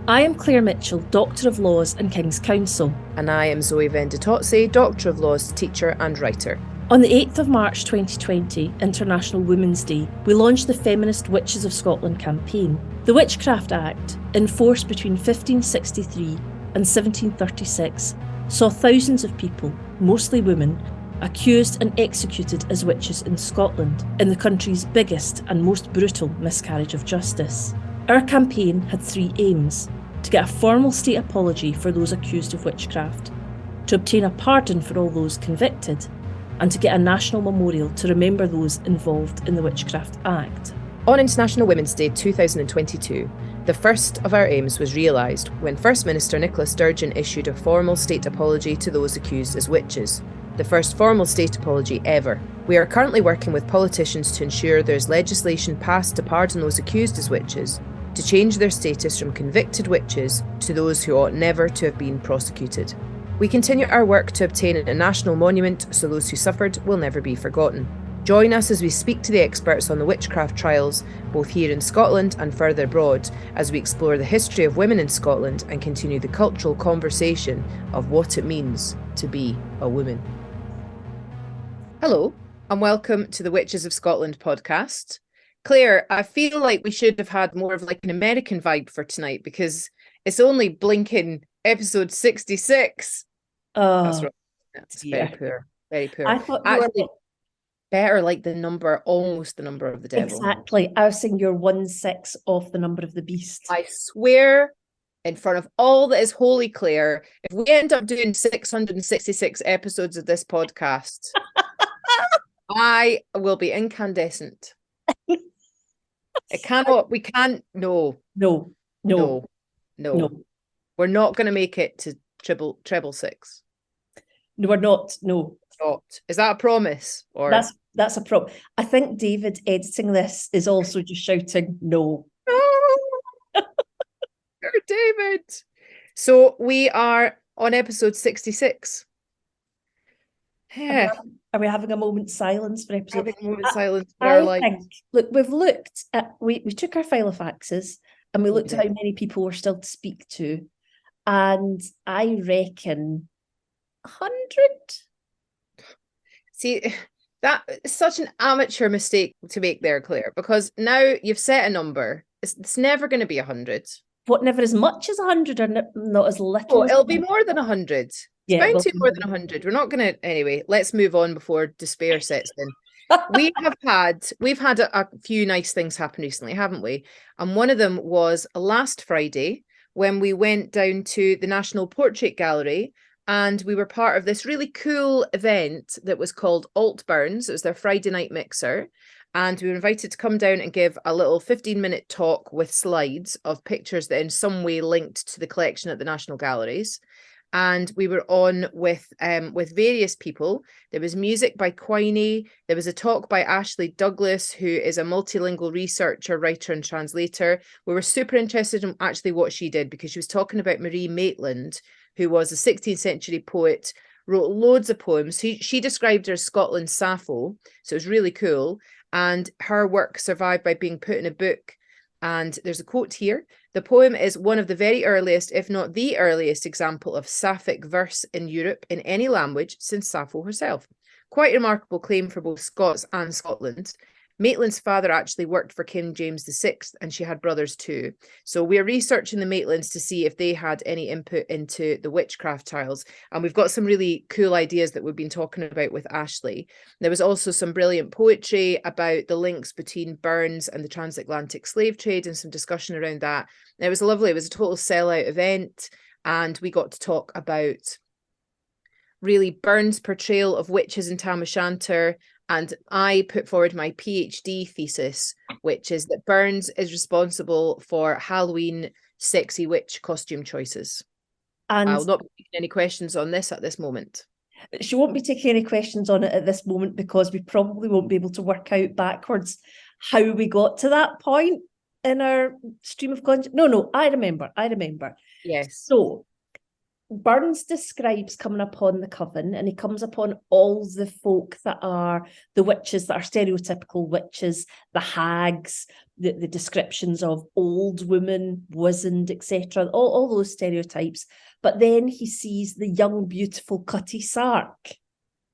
I am Claire Mitchell, Doctor of Laws and King's Counsel. And I am Zoe Venditozzi, Doctor of Laws, teacher and writer. On the 8th of March 2020, International Women's Day, we launched the feminist Witches of Scotland campaign. The Witchcraft Act, in force between 1563 and 1736, saw thousands of people, mostly women, accused and executed as witches in Scotland, in the country's biggest and most brutal miscarriage of justice. Our campaign had three aims: to get a formal state apology for those accused of witchcraft, to obtain a pardon for all those convicted, and to get a national memorial to remember those involved in the Witchcraft Act. On International Women's Day 2022, the first of our aims was realised when First Minister Nicola Sturgeon issued a formal state apology to those accused as witches. The first formal state apology ever. We are currently working with politicians to ensure there is legislation passed to pardon those accused as witches, to change their status from convicted witches to those who ought never to have been prosecuted. We continue our work to obtain a national monument so those who suffered will never be forgotten. Join us as we speak to the experts on the witchcraft trials, both here in Scotland and further abroad, as we explore the history of women in Scotland and continue the cultural conversation of what it means to be a woman. Hello, and welcome to the Witches of Scotland podcast. Claire, I feel like we should have had more of like an American vibe for tonight because it's only blinking episode 66. Oh, that's right. That's dear. very poor. Very poor. I thought actually better like the number, almost the number of the devil. Exactly. I was saying you're 1/6 off the number of the beast. I swear in front of all that is holy, Claire, if we end up doing 666 episodes of this podcast, I will be incandescent. We can't, no. We're not going to make it to treble six. No, we're not. No. Not. Is that a promise? Or that's a problem. I think David editing this is also just shouting no. David. So we are on episode 66. Yeah. Are we having a moment's silence for episode? Having a moment's silence for our life. Look, we've looked at we took our file of faxes and we looked at how many people we're still to speak to, and I reckon 100. See, that is such an amateur mistake to make there, Claire, because now you've set a number. It's never going to be 100. What, never as much as 100 or not as little? Oh, it'll be more than 100. It's bound to be more than 100. We're not going to... Anyway, let's move on before despair sets in. We've had a few nice things happen recently, haven't we? And one of them was last Friday when we went down to the National Portrait Gallery and we were part of this really cool event that was called Alt Burns. It was their Friday night mixer. And we were invited to come down and give a little 15-minute talk with slides of pictures that in some way linked to the collection at the National Galleries. And we were on with various people. There was music by Quiney. There was a talk by Ashley Douglas, who is a multilingual researcher, writer and translator. We were super interested in actually what she did because she was talking about Marie Maitland, who was a 16th century poet, wrote loads of poems. She described her as Scotland's Sappho, so it was really cool. And her work survived by being put in a book. And there's a quote here. The poem is one of the very earliest, if not the earliest, example of Sapphic verse in Europe in any language since Sappho herself. Quite a remarkable claim for both Scots and Scotland. Maitland's father actually worked for King James VI, and she had brothers too. So we're researching the Maitlands to see if they had any input into the witchcraft trials. And we've got some really cool ideas that we've been talking about with Ashley. There was also some brilliant poetry about the links between Burns and the transatlantic slave trade and some discussion around that. And it was a total sellout event. And we got to talk about really Burns' portrayal of witches in Tam O'Shanter. And I put forward my PhD thesis, which is that Burns is responsible for Halloween sexy witch costume choices. And I'll not be taking any questions on this at this moment. She won't be taking any questions on it at this moment because we probably won't be able to work out backwards how we got to that point in our stream of consciousness. No, I remember. Yes. So Burns describes coming upon the coven, and he comes upon all the folk that are the witches, that are stereotypical witches, the hags, the descriptions of old women, wizened, etc., all those stereotypes. But then he sees the young, beautiful Cutty Sark,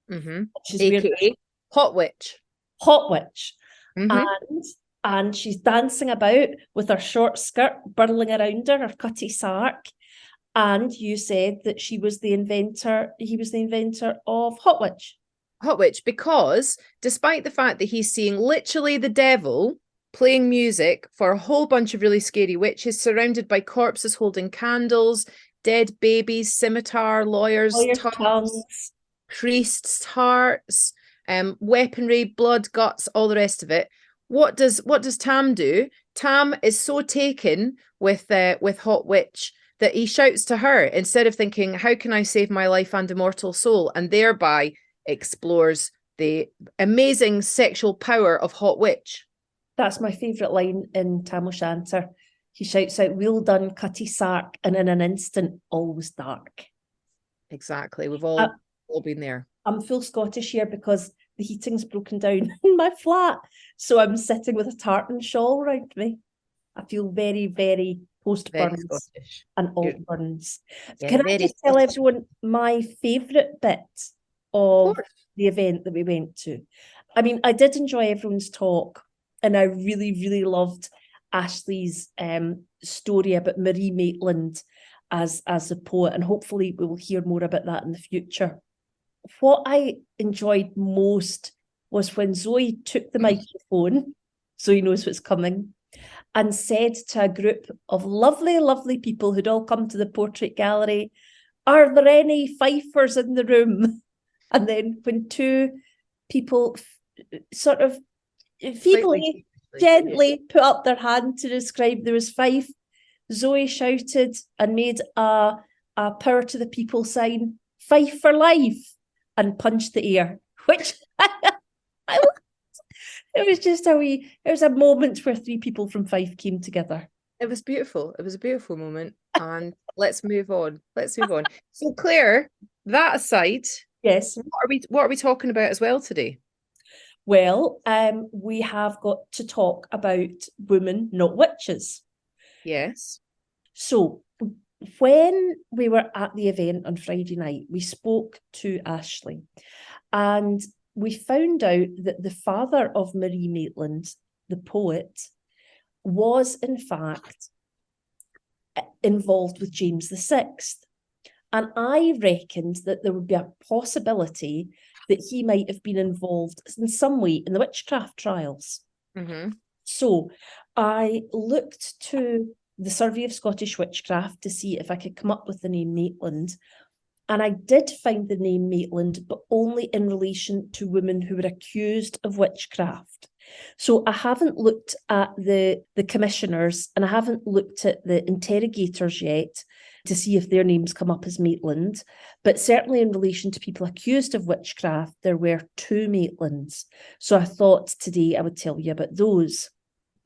which is AKA Hot Witch. Hot Witch. And she's dancing about with her short skirt burling around her Cutty Sark. And you said that he was the inventor of Hot Witch. Hot Witch, because despite the fact that he's seeing literally the devil playing music for a whole bunch of really scary witches, surrounded by corpses holding candles, dead babies, scimitar, lawyers' tongues, priests' hearts, weaponry, blood, guts, all the rest of it. What does Tam do? Tam is so taken with Hot Witch that he shouts to her, instead of thinking, how can I save my life and immortal soul? And thereby explores the amazing sexual power of Hot Witch. That's my favourite line in Tam O'Shanter. He shouts out, "Well done, Cutty Sark, and in an instant, all was dark." Exactly. We've all been there. I'm full Scottish here because the heating's broken down in my flat. So I'm sitting with a tartan shawl around me. I feel very, very post-Burns and alt-Burns. Can I just tell everyone my favourite bit of the event that we went to? I mean, I did enjoy everyone's talk, and I really, really loved Ashley's story about Marie Maitland as a poet, and hopefully we will hear more about that in the future. What I enjoyed most was when Zoe took the microphone, so he knows what's coming, and said to a group of lovely, lovely people who'd all come to the portrait gallery, "Are there any fifers in the room?" And then when two people sort of feebly, gently put up their hand to describe there was fife, Zoe shouted and made a power to the people sign, "Fife for life," and punched the air, which I loved. It was just it was a moment where three people from Fife came together. It was beautiful. It was a beautiful moment. And let's move on. So Claire, that aside, yes, what are we talking about as well today? Well, we have got to talk about women, not witches. Yes. So when we were at the event on Friday night, we spoke to Ashley, and we found out that the father of Marie Maitland, the poet, was in fact involved with James VI. And I reckoned that there would be a possibility that he might have been involved in some way in the witchcraft trials. So I looked to the Survey of Scottish Witchcraft to see if I could come up with the name Maitland. And I did find the name Maitland, but only in relation to women who were accused of witchcraft. So I haven't looked at the commissioners, and I haven't looked at the interrogators yet to see if their names come up as Maitland. But certainly in relation to people accused of witchcraft, there were two Maitlands. So I thought today I would tell you about those.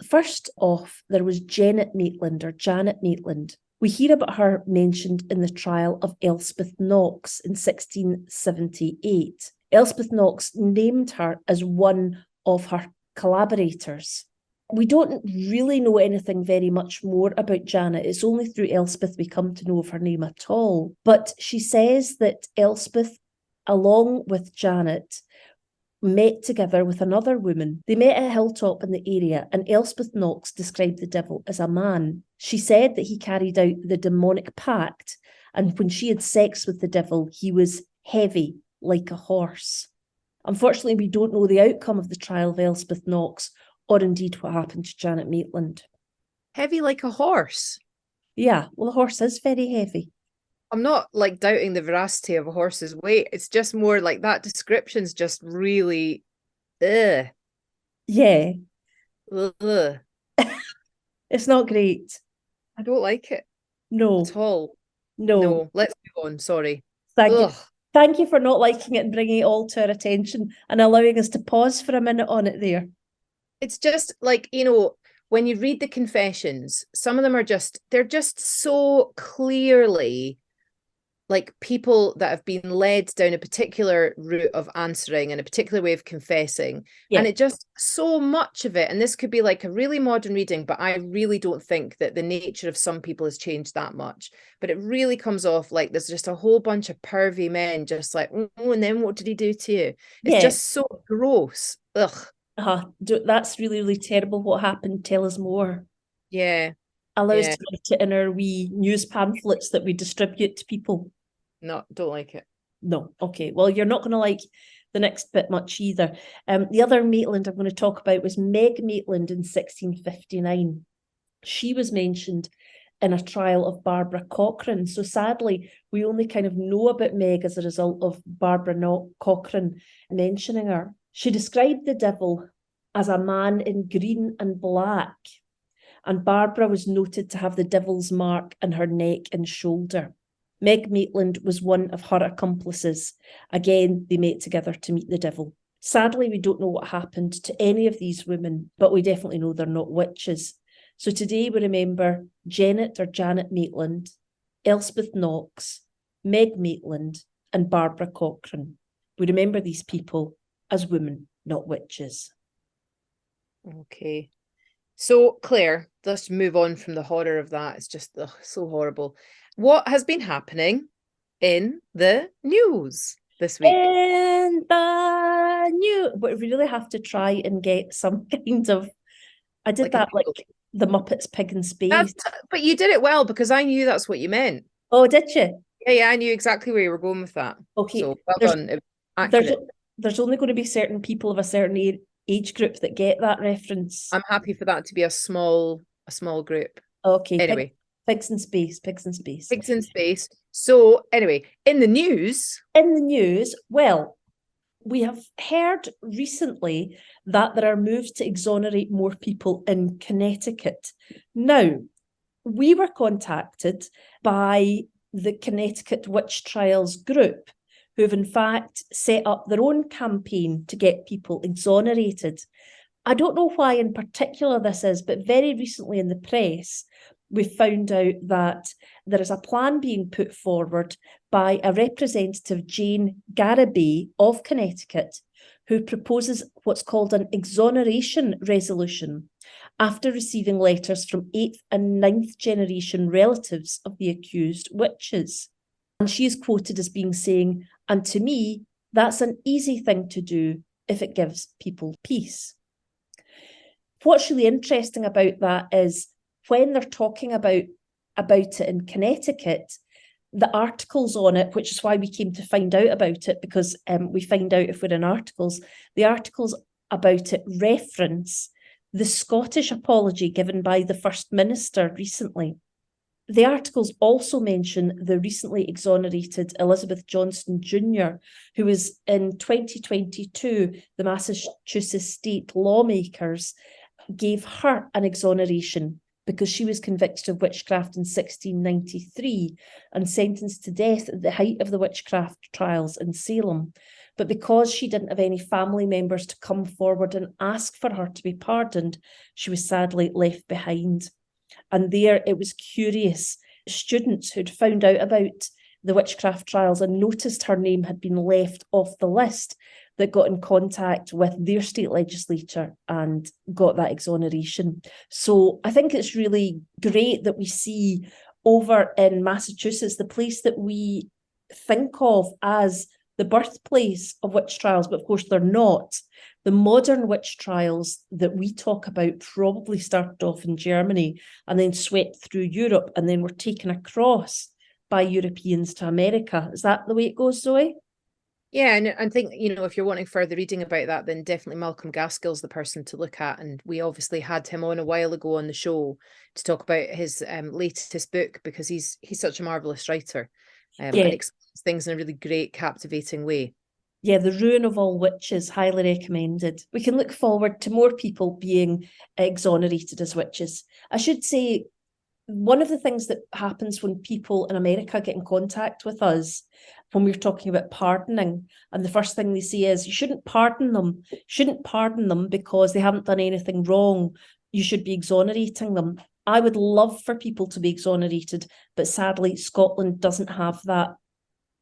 First off, there was Janet Maitland, or Janet Maitland. We hear about her mentioned in the trial of Elspeth Knox in 1678. Elspeth Knox named her as one of her collaborators. We don't really know anything very much more about Janet. It's only through Elspeth we come to know of her name at all. But she says that Elspeth, along with Janet, met together with another woman. They met at a hilltop in the area, and Elspeth Knox described the devil as a man. She said that he carried out the demonic pact, and when she had sex with the devil, he was heavy like a horse. Unfortunately, we don't know the outcome of the trial of Elspeth Knox, or indeed what happened to Janet Maitland. Heavy like a horse? Yeah, well, a horse is very heavy. I'm not like doubting the veracity of a horse's weight. It's just more like that description's just really, Yeah. Ugh. It's not great. I don't like it. No. At all. No. Let's move on. Sorry. Thank you. Thank you for not liking it and bringing it all to our attention and allowing us to pause for a minute on it there. It's just like, when you read the confessions, some of them are they're just so clearly like people that have been led down a particular route of answering and a particular way of confessing. Yeah. And it just, so much of it, and this could be like a really modern reading, but I really don't think that the nature of some people has changed that much. But it really comes off like there's just a whole bunch of pervy men just like, oh, and then what did he do to you? It's just so gross. Ugh. That's really, really terrible. What happened? Tell us more. Yeah. Allow us to write it in our wee news pamphlets that we distribute to people. No, don't like it. No. Okay. Well, you're not going to like the next bit much either. The other Maitland I'm going to talk about was Meg Maitland in 1659. She was mentioned in a trial of Barbara Cochrane. So sadly, we only kind of know about Meg as a result of Barbara Cochrane mentioning her. She described the devil as a man in green and black, and Barbara was noted to have the devil's mark in her neck and shoulder. Meg Maitland was one of her accomplices. Again, they met together to meet the devil. Sadly, we don't know what happened to any of these women, but we definitely know they're not witches. So today we remember Janet Maitland, Elspeth Knox, Meg Maitland, and Barbara Cochrane. We remember these people as women, not witches. Okay. So, Claire, let's move on from the horror of that. It's just so horrible. What has been happening in the news this week? In the news. But we really have to try and get some kind of... I did like the Muppets Pig in Space. But you did it well, because I knew that's what you meant. Oh, did you? Yeah, I knew exactly where you were going with that. Okay. So, well done. There's only going to be certain people of a certain age group that get that reference. I'm happy for that to be a small group. Okay. Anyway. Pigs in space. So anyway, in the news, well, we have heard recently that there are moves to exonerate more people in Connecticut. Now, we were contacted by the Connecticut Witch Trials group, who have in fact set up their own campaign to get people exonerated. I don't know why in particular this is, but very recently in the press, we found out that there is a plan being put forward by a representative, Jane Garibay of Connecticut, who proposes what's called an exoneration resolution after receiving letters from 8th and 9th generation relatives of the accused witches. And she is quoted as saying, and to me, that's an easy thing to do if it gives people peace. What's really interesting about that is when they're talking about it in Connecticut, the articles on it, which is why we came to find out about it, because we find out if we're in articles, the articles about it reference the Scottish apology given by the First Minister recently. The articles also mention the recently exonerated Elizabeth Johnston Jr., who was in 2022, the Massachusetts state lawmakers gave her an exoneration because she was convicted of witchcraft in 1693 and sentenced to death at the height of the witchcraft trials in Salem. But because she didn't have any family members to come forward and ask for her to be pardoned, she was sadly left behind. And there it was curious. Students who'd found out about the witchcraft trials and noticed her name had been left off the list that got in contact with their state legislature and got that exoneration. So I think it's really great that we see over in Massachusetts, the place that we think of as the birthplace of witch trials, but of course they're not. The modern witch trials that we talk about probably started off in Germany and then swept through Europe and then were taken across by Europeans to America. Is that the way it goes, Zoe? Yeah, and I think, if you're wanting further reading about that, then definitely Malcolm Gaskell's the person to look at. And we obviously had him on a while ago on the show to talk about his latest book, because he's such a marvellous writer and explains things in a really great, captivating way. Yeah, The Ruin of All Witches, highly recommended. We can look forward to more people being exonerated as witches. I should say, one of the things that happens when people in America get in contact with us, when we're talking about pardoning, and the first thing they say is, you shouldn't pardon them. You shouldn't pardon them because they haven't done anything wrong. You should be exonerating them. I would love for people to be exonerated, but sadly, Scotland doesn't have that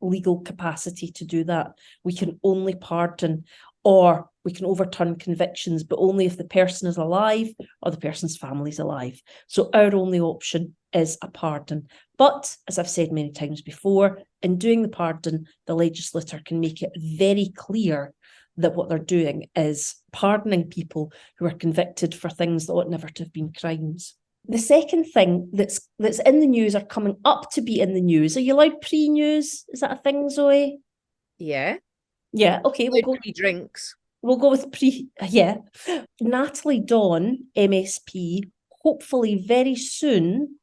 legal capacity to do that. We can only pardon, or we can overturn convictions, but only if the person is alive or the person's family is alive. So our only option is a pardon. But as I've said many times before, in doing the pardon, the legislator can make it very clear that what they're doing is pardoning people who are convicted for things that ought never to have been crimes. The second thing that's in the news, or coming up to be in the news, are you allowed pre-news? Is that a thing, Zoe? Yeah. Yeah, okay. We'll go pre-drinks. We'll go with yeah. Natalie Dawn, MSP, hopefully very soon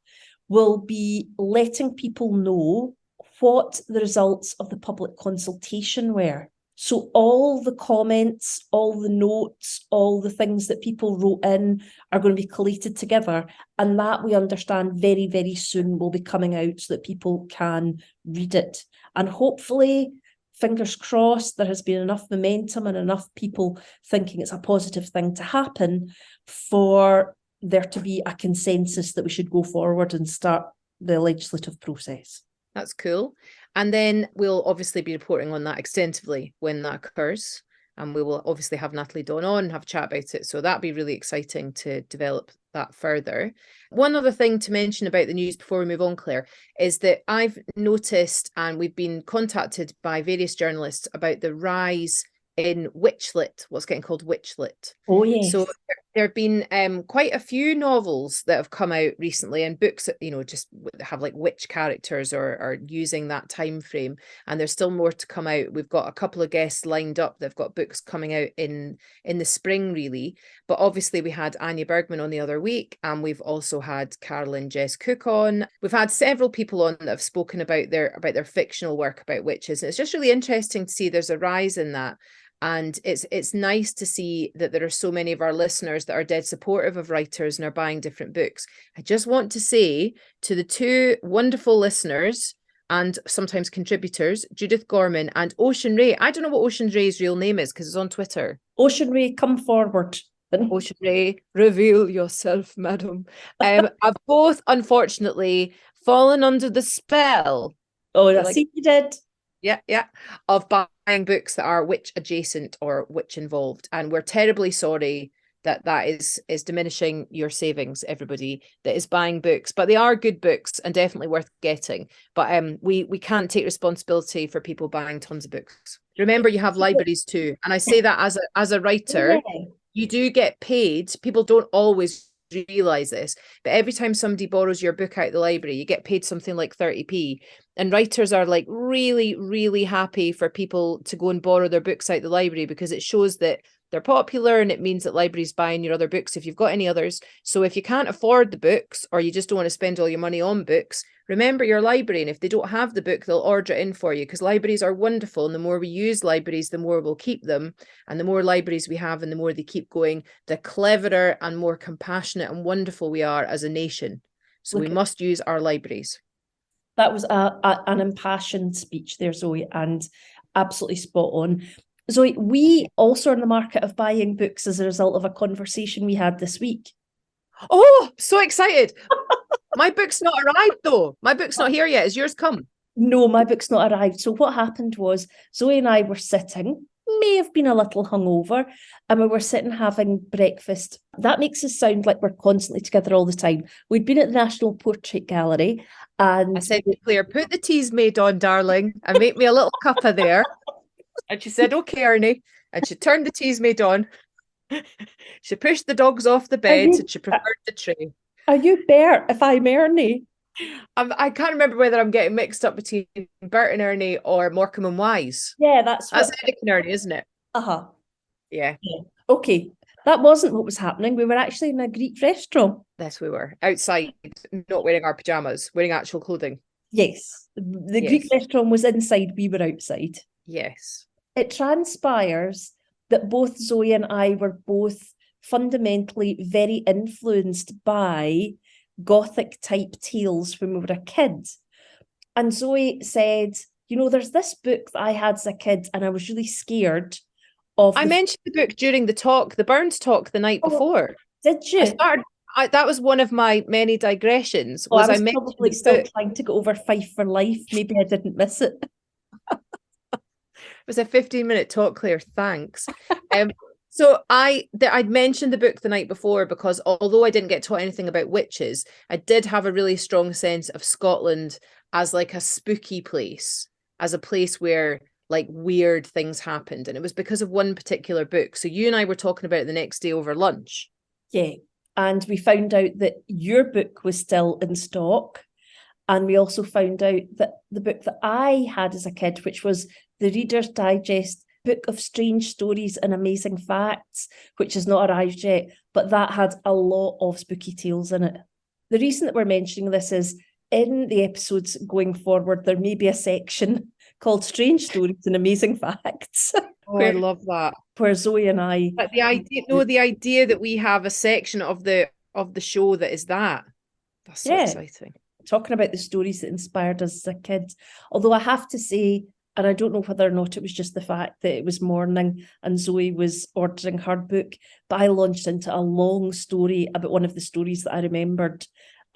will be letting people know what the results of the public consultation were. So all the comments, all the notes, all the things that people wrote in are going to be collated together. And that, we understand, very, very soon will be coming out so that people can read it. And hopefully, fingers crossed, there has been enough momentum and enough people thinking it's a positive thing to happen for there to be a consensus that we should go forward and start the legislative process. That's cool. And then we'll obviously be reporting on that extensively when that occurs. And we will obviously have Natalie Dawn on and have a chat about it. So that'd be really exciting to develop that further. One other thing to mention about the news before we move on, Claire, is that I've noticed, and we've been contacted by various journalists about the rise in witchlit, what's getting called witchlit. Oh, yes. So there have been quite a few novels that have come out recently, and books that, you know, just have like witch characters or are using that time frame. And there's still more to come out. We've got a couple of guests lined up. They've got books coming out in the spring, really. But obviously we had Anya Bergman on the other week, and we've also had Carolyn Jess Cook on. We've had several people on that have spoken about their fictional work about witches. And it's just really interesting to see there's a rise in that. And it's nice to see that there are so many of our listeners that are dead supportive of writers and are buying different books. I just want to say to the two wonderful listeners and sometimes contributors, Judith Gorman and Ocean Ray. I don't know what Ocean Ray's real name is because it's on Twitter. Ocean Ray, come forward. Ocean Ray, reveal yourself, madam. I've both, unfortunately, fallen under the spell. Oh, I see you did. Yeah, of buying books that are witch adjacent or witch involved, and we're terribly sorry that is diminishing your savings, everybody that is buying books, but they are good books and definitely worth getting. But we can't take responsibility for people buying tons of books. Remember, you have libraries too, and I say that as a writer, you do get paid. People don't always realize this, but every time somebody borrows your book out of the library, you get paid something like 30p. And writers are like really, really happy for people to go and borrow their books out of the library because it shows that they're popular, and it means that libraries buying your other books if you've got any others. So if you can't afford the books, or you just don't want to spend all your money on books, remember your library, and if they don't have the book, they'll order it in for you, because libraries are wonderful, and the more we use libraries, the more we'll keep them. And the more libraries we have and the more they keep going, the cleverer and more compassionate and wonderful we are as a nation. So we must use our libraries. That was an impassioned speech there, Zoe, and absolutely spot on. Zoe, we also are in the market of buying books as a result of a conversation we had this week. Oh, so excited. My book's not arrived though. My book's not here yet. Has yours come? No, my book's not arrived. So what happened was Zoe and I were sitting, may have been a little hungover, and we were sitting having breakfast. That makes us sound like we're constantly together all the time. We'd been at the National Portrait Gallery, and I said to Claire, put the tea's made on, darling, and make me a little cuppa there. And she said, okay, Ernie. And she turned the tea's made on. She pushed the dogs off the bed, and she preferred the tray. Are you Bert if I'm Ernie? I can't remember whether I'm getting mixed up between Bert and Ernie or Morecambe and Wise. Yeah, that's Enoch and Ernie, isn't it? Uh-huh. Yeah. Okay. That wasn't what was happening. We were actually in a Greek restaurant. Yes, we were. Outside, not wearing our pajamas, wearing actual clothing. Yes. The Greek restaurant was inside, we were outside. Yes. It transpires that both Zoe and I were both fundamentally very influenced by Gothic type tales when we were a kid. And Zoe said, you know, there's this book that I had as a kid and I was really scared of. I mentioned the book during the talk, the Burns talk the night before. Did you? That was one of my many digressions. I was probably still trying to get over Fife for Life. Maybe I didn't miss it. was a 15-minute talk, Claire. Thanks. So I'd mentioned the book the night before because although I didn't get taught anything about witches, I did have a really strong sense of Scotland as like a spooky place, as a place where like weird things happened. And it was because of one particular book. So you and I were talking about it the next day over lunch. Yeah. And we found out that your book was still in stock. And we also found out that the book that I had as a kid, which was the Reader's Digest Book of Strange Stories and Amazing Facts, which has not arrived yet, but that had a lot of spooky tales in it. The reason that we're mentioning this is in the episodes going forward, there may be a section called Strange Stories and Amazing Facts. Oh, I love that. Where Zoe and I... But the idea that we have a section of the show that is that. That's so exciting. Talking about the stories that inspired us as a kid. Although I have to say, and I don't know whether or not it was just the fact that it was morning and Zoe was ordering her book, but I launched into a long story about one of the stories that I remembered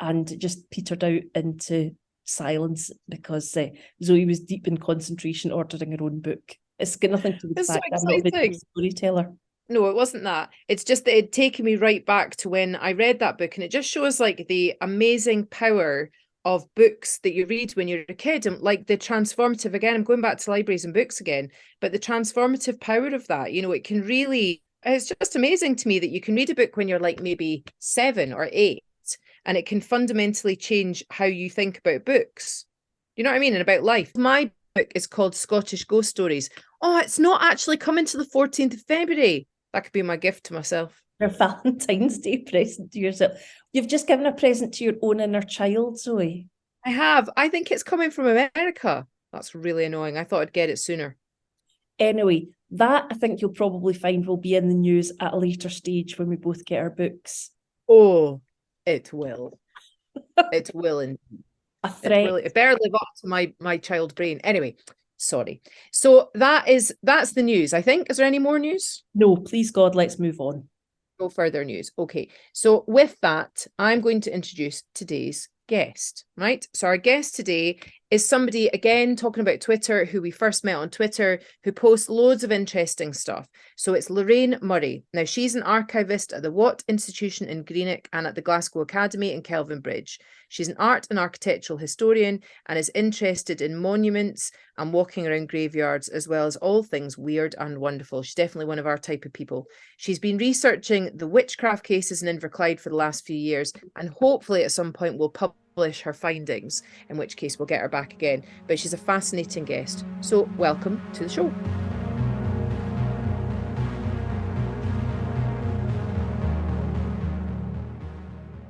and it just petered out into silence because Zoe was deep in concentration ordering her own book. It's got nothing to do with the fact that I'm not a very good storyteller. No, it wasn't that. It's just that it'd taken me right back to when I read that book, and it just shows like the amazing power of books that you read when you're a kid, and like the transformative, again, I'm going back to libraries and books again, but the transformative power of that, you know, it can really, it's just amazing to me that you can read a book when you're like maybe 7 or 8, and it can fundamentally change how you think about books. You know what I mean? And about life. My book is called Scottish Ghost Stories. Oh, it's not actually coming to the 14th of February. That could be my gift to myself. Your Valentine's Day present to yourself. You've just given a present to your own inner child, Zoe. I have. I think it's coming from America. That's really annoying. I thought I'd get it sooner. Anyway, that I think you'll probably find will be in the news at a later stage when we both get our books. Oh, it will. It will indeed. It better live up to my child brain. Anyway, sorry. So that's the news, I think. Is there any more news? No, please God, let's move on. No further news. Okay. So with that, I'm going to introduce today's guest, right? So our guest today is somebody, again, talking about Twitter, who we first met on Twitter, who posts loads of interesting stuff. So it's Lorraine Murray. Now, she's an archivist at the Watt Institution in Greenock and at the Glasgow Academy in Kelvinbridge. She's an art and architectural historian and is interested in monuments and walking around graveyards, as well as all things weird and wonderful. She's definitely one of our type of people. She's been researching the witchcraft cases in Inverclyde for the last few years, and hopefully at some point will publish her findings, in which case we'll get her back again. But she's a fascinating guest. So welcome to the show.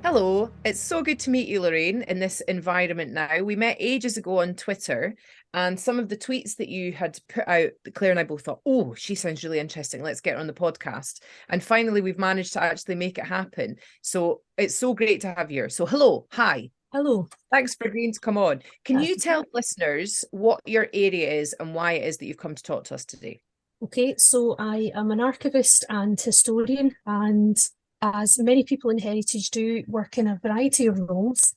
Hello, it's so good to meet you, Lorraine, in this environment now. We met ages ago on Twitter, and some of the tweets that you had put out, Claire and I both thought, oh, she sounds really interesting. Let's get her on the podcast. And finally, we've managed to actually make it happen. So it's so great to have you here. So hello, hi. Hello. Thanks for agreeing to come on. Can you tell listeners what your area is and why it is that you've come to talk to us today? Okay, so I am an archivist and historian, and as many people in heritage do, work in a variety of roles.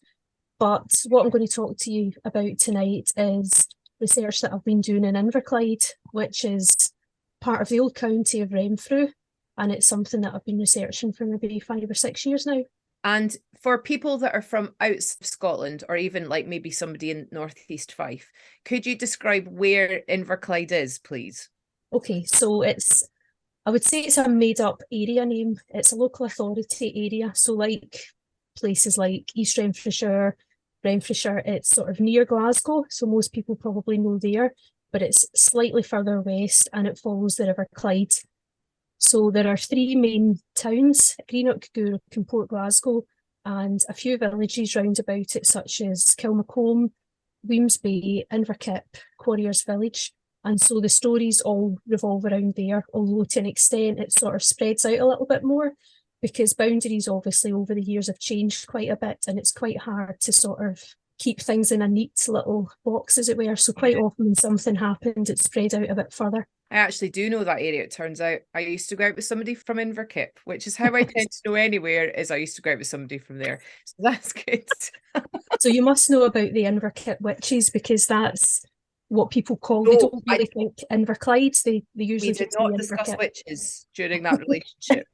But what I'm going to talk to you about tonight is research that I've been doing in Inverclyde, which is part of the old county of Renfrew, and it's something that I've been researching for maybe 5 or 6 years now. And for people that are from outside Scotland, or even like maybe somebody in Northeast Fife, could you describe where Inverclyde is, please? Okay, so I would say it's a made-up area name. It's a local authority area. So like places like East Renfrewshire, it's sort of near Glasgow. So most people probably know there, but it's slightly further west and it follows the River Clyde. So there are 3 main towns, Greenock, Gourock and Port Glasgow, and a few villages round about it, such as Kilmacombe, Weemsbay, Inverkip, Quarriers Village. And so the stories all revolve around there, although to an extent it sort of spreads out a little bit more because boundaries obviously over the years have changed quite a bit, and it's quite hard to sort of keep things in a neat little box, as it were. So quite often when something happened, it spread out a bit further. I actually do know that area, it turns out. I used to go out with somebody from Inverkip, which is how I tend to know anywhere, is I used to go out with somebody from there. So that's good. So you must know about the Inverkip witches, because that's what people call, they don't really think Inverclyde, they usually we did not discuss witches during that relationship.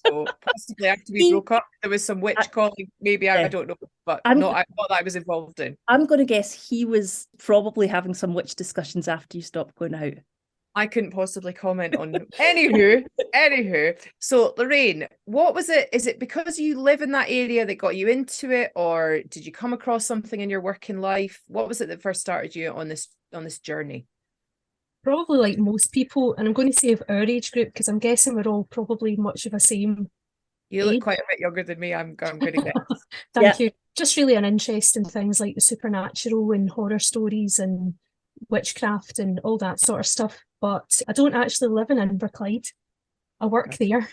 So possibly after we broke up, there was some witch calling, maybe, I don't know, but not that I was involved in. I'm going to guess he was probably having some witch discussions after you stopped going out. I couldn't possibly comment on anywho. So Lorraine, what was it? Is it because you live in that area that got you into it, or did you come across something in your working life? What was it that first started you on this journey? Probably like most people, and I'm going to say of our age group, because I'm guessing we're all probably much of the same. You look quite a bit younger than me, I'm going to guess. Thank you. Just really an interest in things like the supernatural and horror stories and witchcraft and all that sort of stuff. But I don't actually live in Inverclyde. I work there,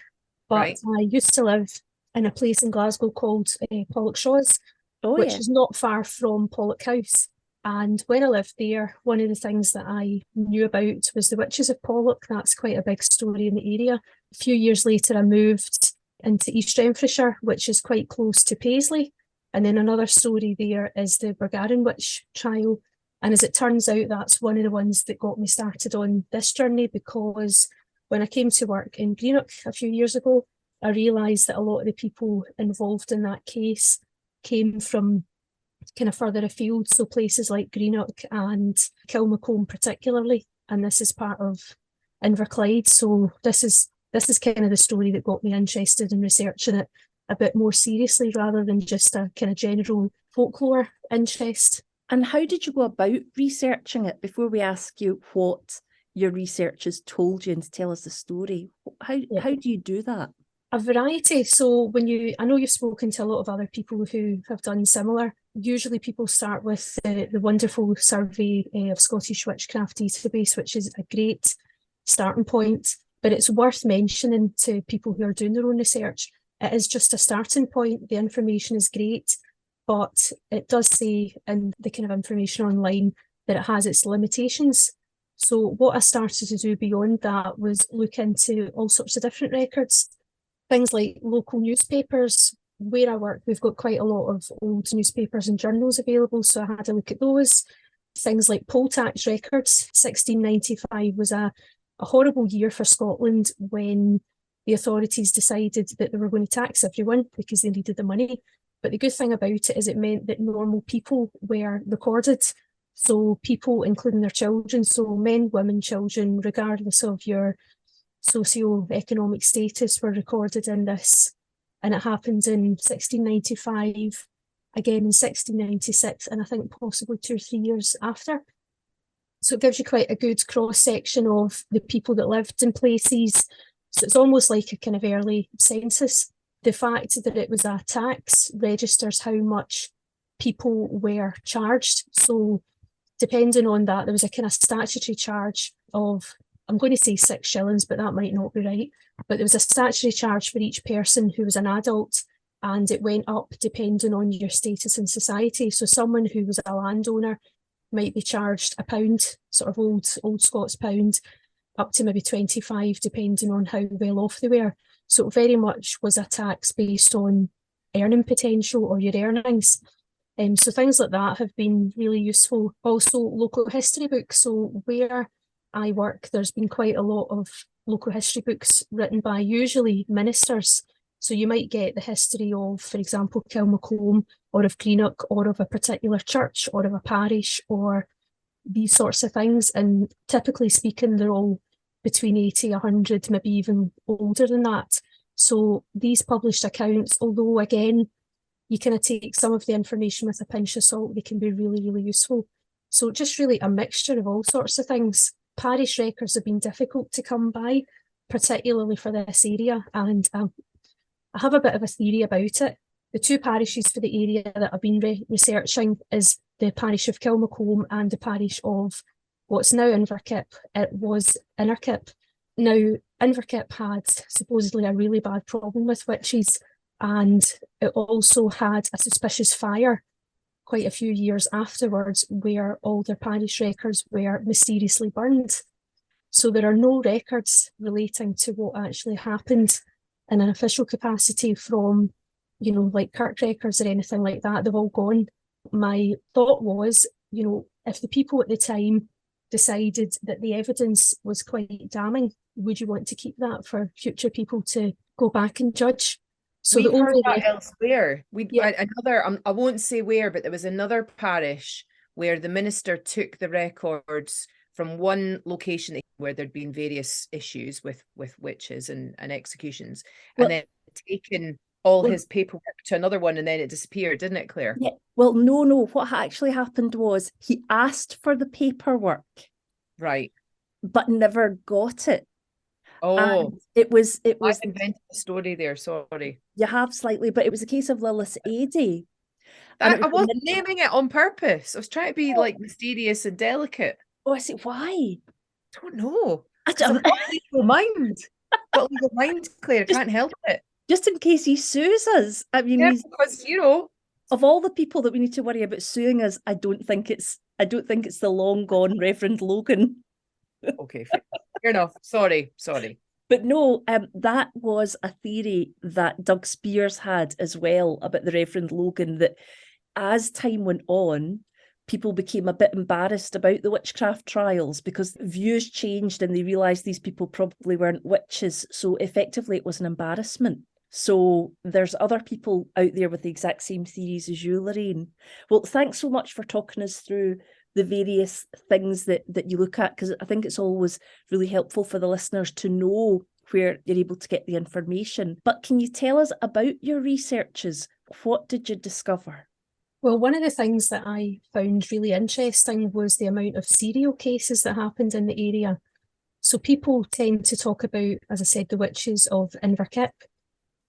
but I used to live in a place in Glasgow called Pollokshaws, which is not far from Pollock House. And when I lived there, one of the things that I knew about was the Witches of Pollock. That's quite a big story in the area. A few years later, I moved into East Renfrewshire, which is quite close to Paisley. And then another story there is the Bergarin witch trial. And as it turns out, that's one of the ones that got me started on this journey, because when I came to work in Greenock a few years ago, I realised that a lot of the people involved in that case came from kind of further afield, so places like Greenock and Kilmacombe particularly, and this is part of Inverclyde. So this is kind of the story that got me interested in researching it a bit more seriously, rather than just a kind of general folklore interest. And how did you go about researching it? Before we ask you what your researchers told you and to tell us the story, how do you do that? A variety. So I know you've spoken to a lot of other people who have done similar. Usually people start with the wonderful survey of Scottish Witchcraft database, which is a great starting point, but it's worth mentioning to people who are doing their own research. It is just a starting point. The information is great, but it does say in the kind of information online that it has its limitations. So what I started to do beyond that was look into all sorts of different records. Things like local newspapers. Where I work, we've got quite a lot of old newspapers and journals available, so I had a look at those. Things like poll tax records. 1695 was a horrible year for Scotland when the authorities decided that they were going to tax everyone because they needed the money. But the good thing about it is it meant that normal people were recorded. So people, including their children, so men, women, children, regardless of your socio-economic status, were recorded in this. And it happened in 1695, again in 1696, and I think possibly 2 or 3 years after. So it gives you quite a good cross-section of the people that lived in places. So it's almost like a kind of early census. The fact that it was a tax registers how much people were charged. So depending on that, there was a kind of statutory charge of, I'm going to say 6 shillings, but that might not be right. But there was a statutory charge for each person who was an adult, and it went up depending on your status in society. So someone who was a landowner might be charged £1, sort of old Scots pound, up to maybe 25, depending on how well off they were. So it very much was a tax based on earning potential or your earnings. So things like that have been really useful. Also, local history books. So where I work, there's been quite a lot of local history books written by usually ministers. So you might get the history of, for example, Kilmacombe, or of Greenock, or of a particular church, or of a parish, or these sorts of things. And typically speaking, they're all between 80, 100, maybe even older than that. So these published accounts, although again, you kind of take some of the information with a pinch of salt, they can be really, really useful. So just really a mixture of all sorts of things. Parish records have been difficult to come by, particularly for this area, and I have a bit of a theory about it. The 2 parishes for the area that I've been researching is the parish of Kilmacombe and the parish of what's now Inverkip. It was Inverkip. Now, Inverkip had supposedly a really bad problem with witches, and it also had a suspicious fire quite a few years afterwards where all their parish records were mysteriously burned. So there are no records relating to what actually happened in an official capacity from, like Kirk records or anything like that. They've all gone. My thought was, if the people at the time decided that the evidence was quite damning. Would you want to keep that for future people to go back and judge? So we've heard that elsewhere. I won't say where, but there was another parish where the minister took the records from one location where there'd been various issues with witches and executions, and then taken all his paperwork to another one, and then it disappeared, didn't it, Claire? Yeah. Well, no. What actually happened was he asked for the paperwork, right, but never got it. Oh, and it was. I invented the story there. Sorry, you have slightly, but it was a case of Lilith Adey. I wasn't naming it on purpose. I was trying to be like mysterious and delicate. Oh, I see. Why? I don't know. I don't. I've got a legal mind. Got a legal mind, Claire. Can't help it. Just in case he sues us. I mean, because of all the people that we need to worry about suing us, I don't think it's the long gone Reverend Logan. Okay, fair enough. Sorry. But no, that was a theory that Doug Spears had as well about the Reverend Logan, that as time went on, people became a bit embarrassed about the witchcraft trials because views changed and they realised these people probably weren't witches. So effectively it was an embarrassment. So there's other people out there with the exact same theories as you, Lorraine. Well, thanks so much for talking us through the various things that you look at, because I think it's always really helpful for the listeners to know where you're able to get the information. But can you tell us about your researches? What did you discover? Well, one of the things that I found really interesting was the amount of serial cases that happened in the area. So people tend to talk about, as I said, the witches of Inverclyde.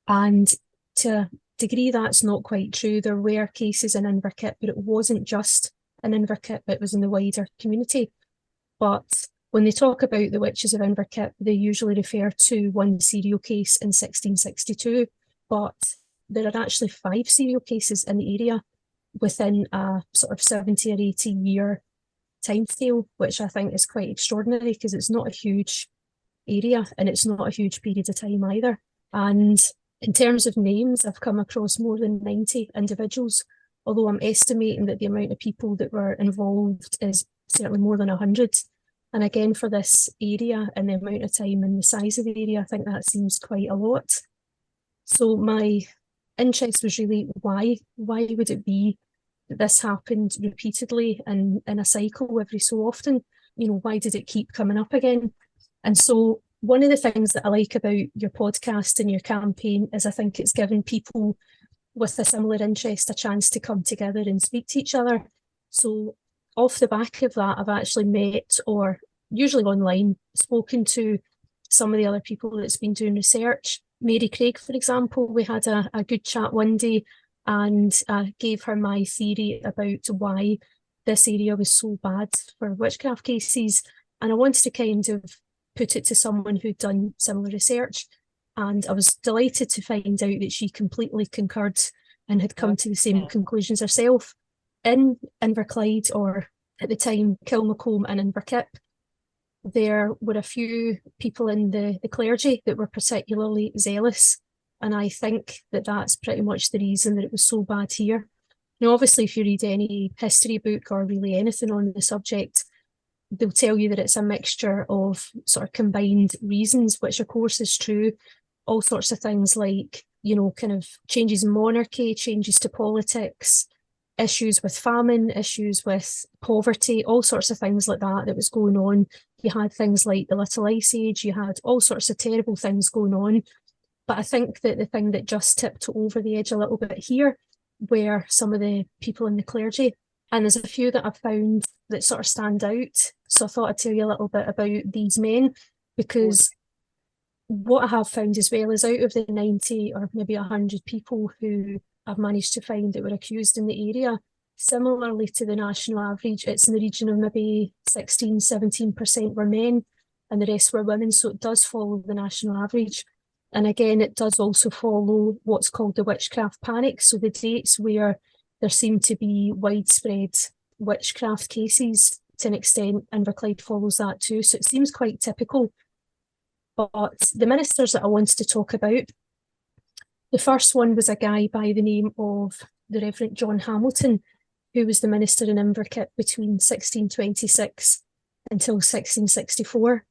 And to a degree, that's not quite true. There were cases in Inverclyde, but it wasn't just in Inverclyde, it was in the wider community. But when they talk about the witches of Inverclyde, they usually refer to one serial case in 1662, but there are actually 5 serial cases in the area within a sort of 70 or 80 year timescale, which I think is quite extraordinary because it's not a huge area and it's not a huge period of time either. And in terms of names, I've come across more than 90 individuals, although I'm estimating that the amount of people that were involved is certainly more than 100. And again, for this area and the amount of time and the size of the area, I think that seems quite a lot. So my interest was really why would it be that this happened repeatedly and in a cycle every so often? You know, why did it keep coming up again? And so one of the things that I like about your podcast and your campaign is I think it's given people with a similar interest a chance to come together and speak to each other. So off the back of that, I've actually met, or usually online, spoken to some of the other people that's been doing research. Mary Craig, for example, we had a good chat one day and gave her my theory about why this area was so bad for witchcraft cases. And I wanted to kind of put it to someone who'd done similar research. And I was delighted to find out that she completely concurred and had come to the same conclusions herself. In Inverclyde, or at the time Kilmacombe and Inverkip, there were a few people in the clergy that were particularly zealous. And I think that that's pretty much the reason that it was so bad here. Now, obviously, if you read any history book or really anything on the subject, they'll tell you that it's a mixture of sort of combined reasons, which of course is true. All sorts of things like, you know, kind of changes in monarchy, changes to politics, issues with famine, issues with poverty, all sorts of things like that was going on. You had things like the Little Ice Age, you had all sorts of terrible things going on. But I think that the thing that just tipped over the edge a little bit here were some of the people in the clergy. And there's a few that I've found that sort of stand out. So I thought I'd tell you a little bit about these men, because what I have found as well is out of the 90 or maybe 100 people who I've managed to find that were accused in the area, similarly to the national average, it's in the region of maybe 16-17% were men and the rest were women. So it does follow the national average. And again, it does also follow what's called the witchcraft panic. So the dates where there seem to be widespread witchcraft cases to an extent, Inverclyde follows that too. So it seems quite typical. But the ministers that I wanted to talk about, the first one was a guy by the name of the Reverend John Hamilton, who was the minister in Inverkip between 1626 until 1664.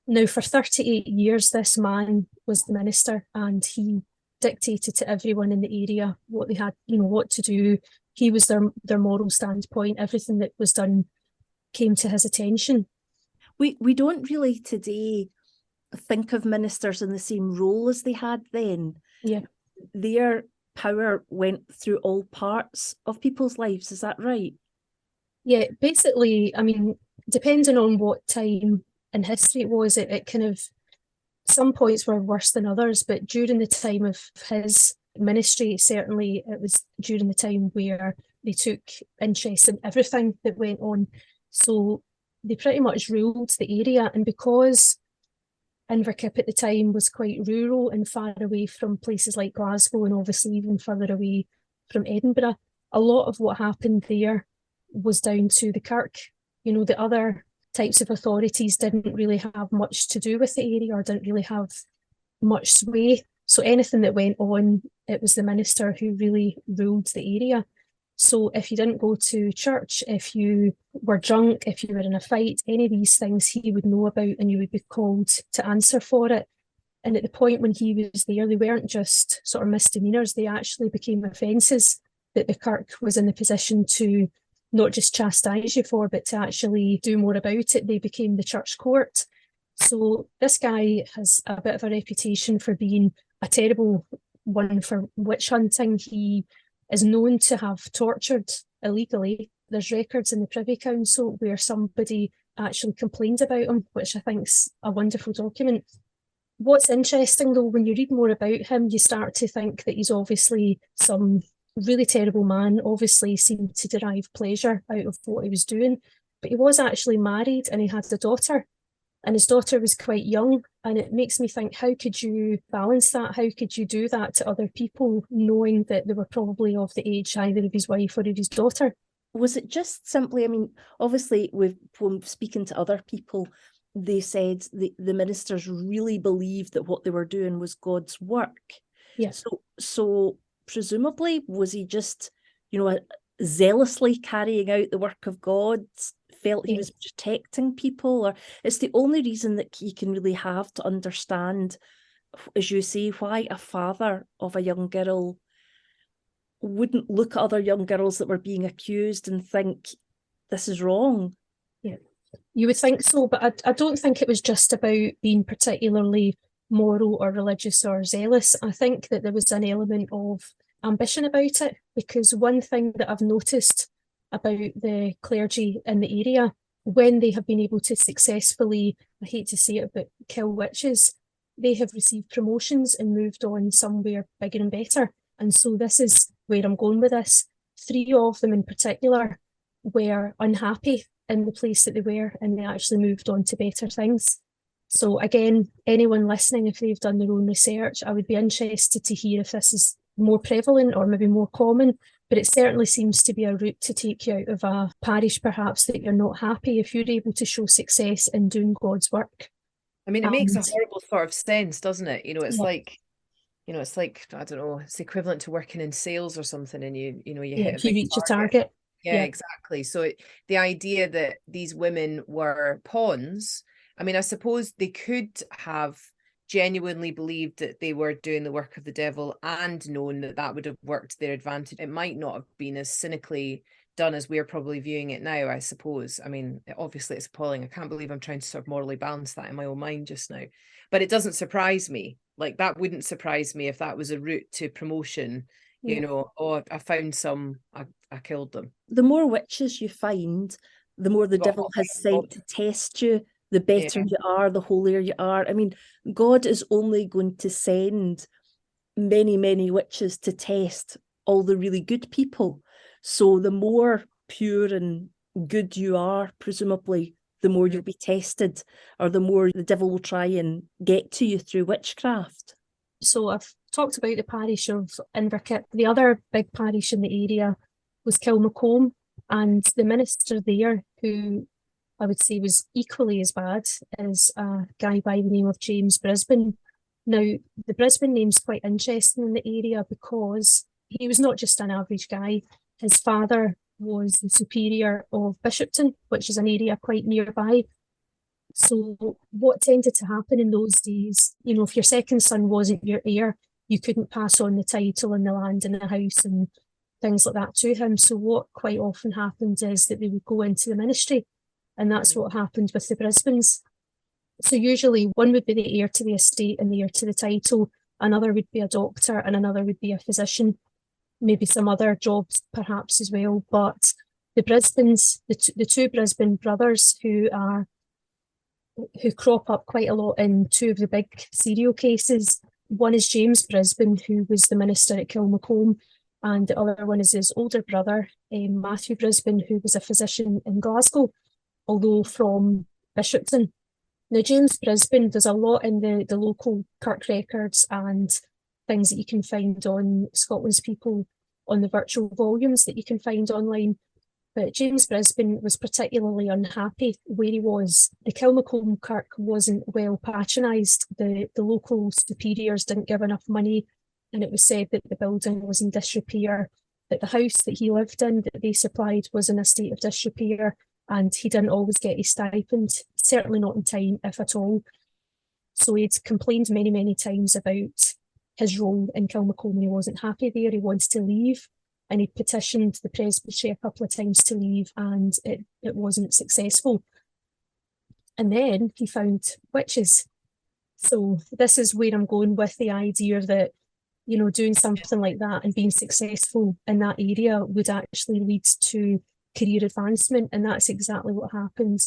Now, for 38 years, this man was the minister, and he dictated to everyone in the area what they had, what to do. He was their moral standpoint. Everything that was done came to his attention. We don't really today think of ministers in the same role as they had then. Yeah. Their power went through all parts of people's lives, is that right? Yeah, basically, I mean, depending on what time in history it was, it kind of, some points were worse than others, but during the time of his ministry, certainly it was during the time where they took interest in everything that went on. So they pretty much ruled the area, and because Inverkip at the time was quite rural and far away from places like Glasgow, and obviously even further away from Edinburgh, a lot of what happened there was down to the kirk. The other types of authorities didn't really have much to do with the area, or didn't really have much sway. So anything that went on, it was the minister who really ruled the area. So if you didn't go to church, if you were drunk, if you were in a fight, any of these things he would know about, and you would be called to answer for it. And at the point when he was there, they weren't just sort of misdemeanours, they actually became offences that the kirk was in the position to not just chastise you for, but to actually do more about it. They became the church court. So this guy has a bit of a reputation for being a terrible one for witch hunting. He is known to have tortured illegally. There's records in the Privy Council where somebody actually complained about him, which I think's a wonderful document. What's interesting though, when you read more about him, you start to think that he's obviously some really terrible man, obviously seemed to derive pleasure out of what he was doing, but he was actually married and he had a daughter, and his daughter was quite young. And it makes me think, how could you balance that? How could you do that to other people, knowing that they were probably of the age either of his wife or of his daughter? Was it just simply, I mean, obviously when speaking to other people, they said the ministers really believed that what they were doing was God's work. Yes. So presumably, was he just, zealously carrying out the work of God, felt he was protecting people? Or it's the only reason that you can really have to understand, as you say, why a father of a young girl wouldn't look at other young girls that were being accused and think, this is wrong. Yeah, you would think so, but I don't think it was just about being particularly moral or religious or zealous. I think that there was an element of ambition about it, because one thing that I've noticed about the clergy in the area, when they have been able to successfully, I hate to say it, but kill witches, they have received promotions and moved on somewhere bigger and better. And so this is where I'm going with this. 3 of them in particular were unhappy in the place that they were, and they actually moved on to better things. So again, anyone listening, if they've done their own research, I would be interested to hear if this is more prevalent or maybe more common, but it certainly seems to be a route to take you out of a parish, perhaps, that you're not happy if you're able to show success in doing God's work. I mean, it makes a horrible sort of sense, doesn't it? It's like, it's like, I don't know, it's equivalent to working in sales or something, and you hit a big reach your target. Yeah, exactly. So the idea that these women were pawns, I mean, I suppose they could have genuinely believed that they were doing the work of the devil and known that that would have worked to their advantage. It might not have been as cynically done as we're probably viewing it now, I suppose. I mean, obviously it's appalling. I can't believe I'm trying to sort of morally balance that in my own mind just now. But it doesn't surprise me. Like, that wouldn't surprise me if that was a route to promotion. I found some, I killed them. The more witches you find, the more the devil has sent to test you, the better you are, the holier you are. I mean, God is only going to send many, many witches to test all the really good people. So the more pure and good you are, presumably, the more you'll be tested, or the more the devil will try and get to you through witchcraft. So I've talked about the parish of Inverkip. The other big parish in the area was Kilmacombe, and the minister there, who I would say was equally as bad, is a guy by the name of James Brisbane. Now, the Brisbane name's quite interesting in the area because he was not just an average guy. His father was the superior of Bishopton, which is an area quite nearby. So what tended to happen in those days, you know, if your second son wasn't your heir, you couldn't pass on the title and the land and the house and things like that to him. So what quite often happened is that they would go into the ministry, and that's what happened with the Brisbanes. So usually one would be the heir to the estate and the heir to the title, another would be a doctor and another would be a physician, maybe some other jobs perhaps as well. But the Brisbanes, the two Brisbane brothers who crop up quite a lot in two of the big serial cases. One is James Brisbane, who was the minister at Kilmacombe, and the other one is his older brother, Matthew Brisbane, who was a physician in Glasgow, although from Bishopton. Now, James Brisbane, there's a lot in the local Kirk records and things that you can find on Scotland's People on the virtual volumes that you can find online. But James Brisbane was particularly unhappy where he was. The Kilmacombe Kirk wasn't well patronised. The local superiors didn't give enough money, and it was said that the building was in disrepair, that the house that he lived in, that they supplied, was in a state of disrepair, and he didn't always get his stipend, certainly not in time, if at all. So he'd complained many, many times about his role in Kilmacombe. He wasn't happy there, he wanted to leave. And he petitioned the presbytery a couple of times to leave, and it wasn't successful. And then he found witches. So this is where I'm going with the idea that, you know, doing something like that and being successful in that area would actually lead to career advancement. And that's exactly what happened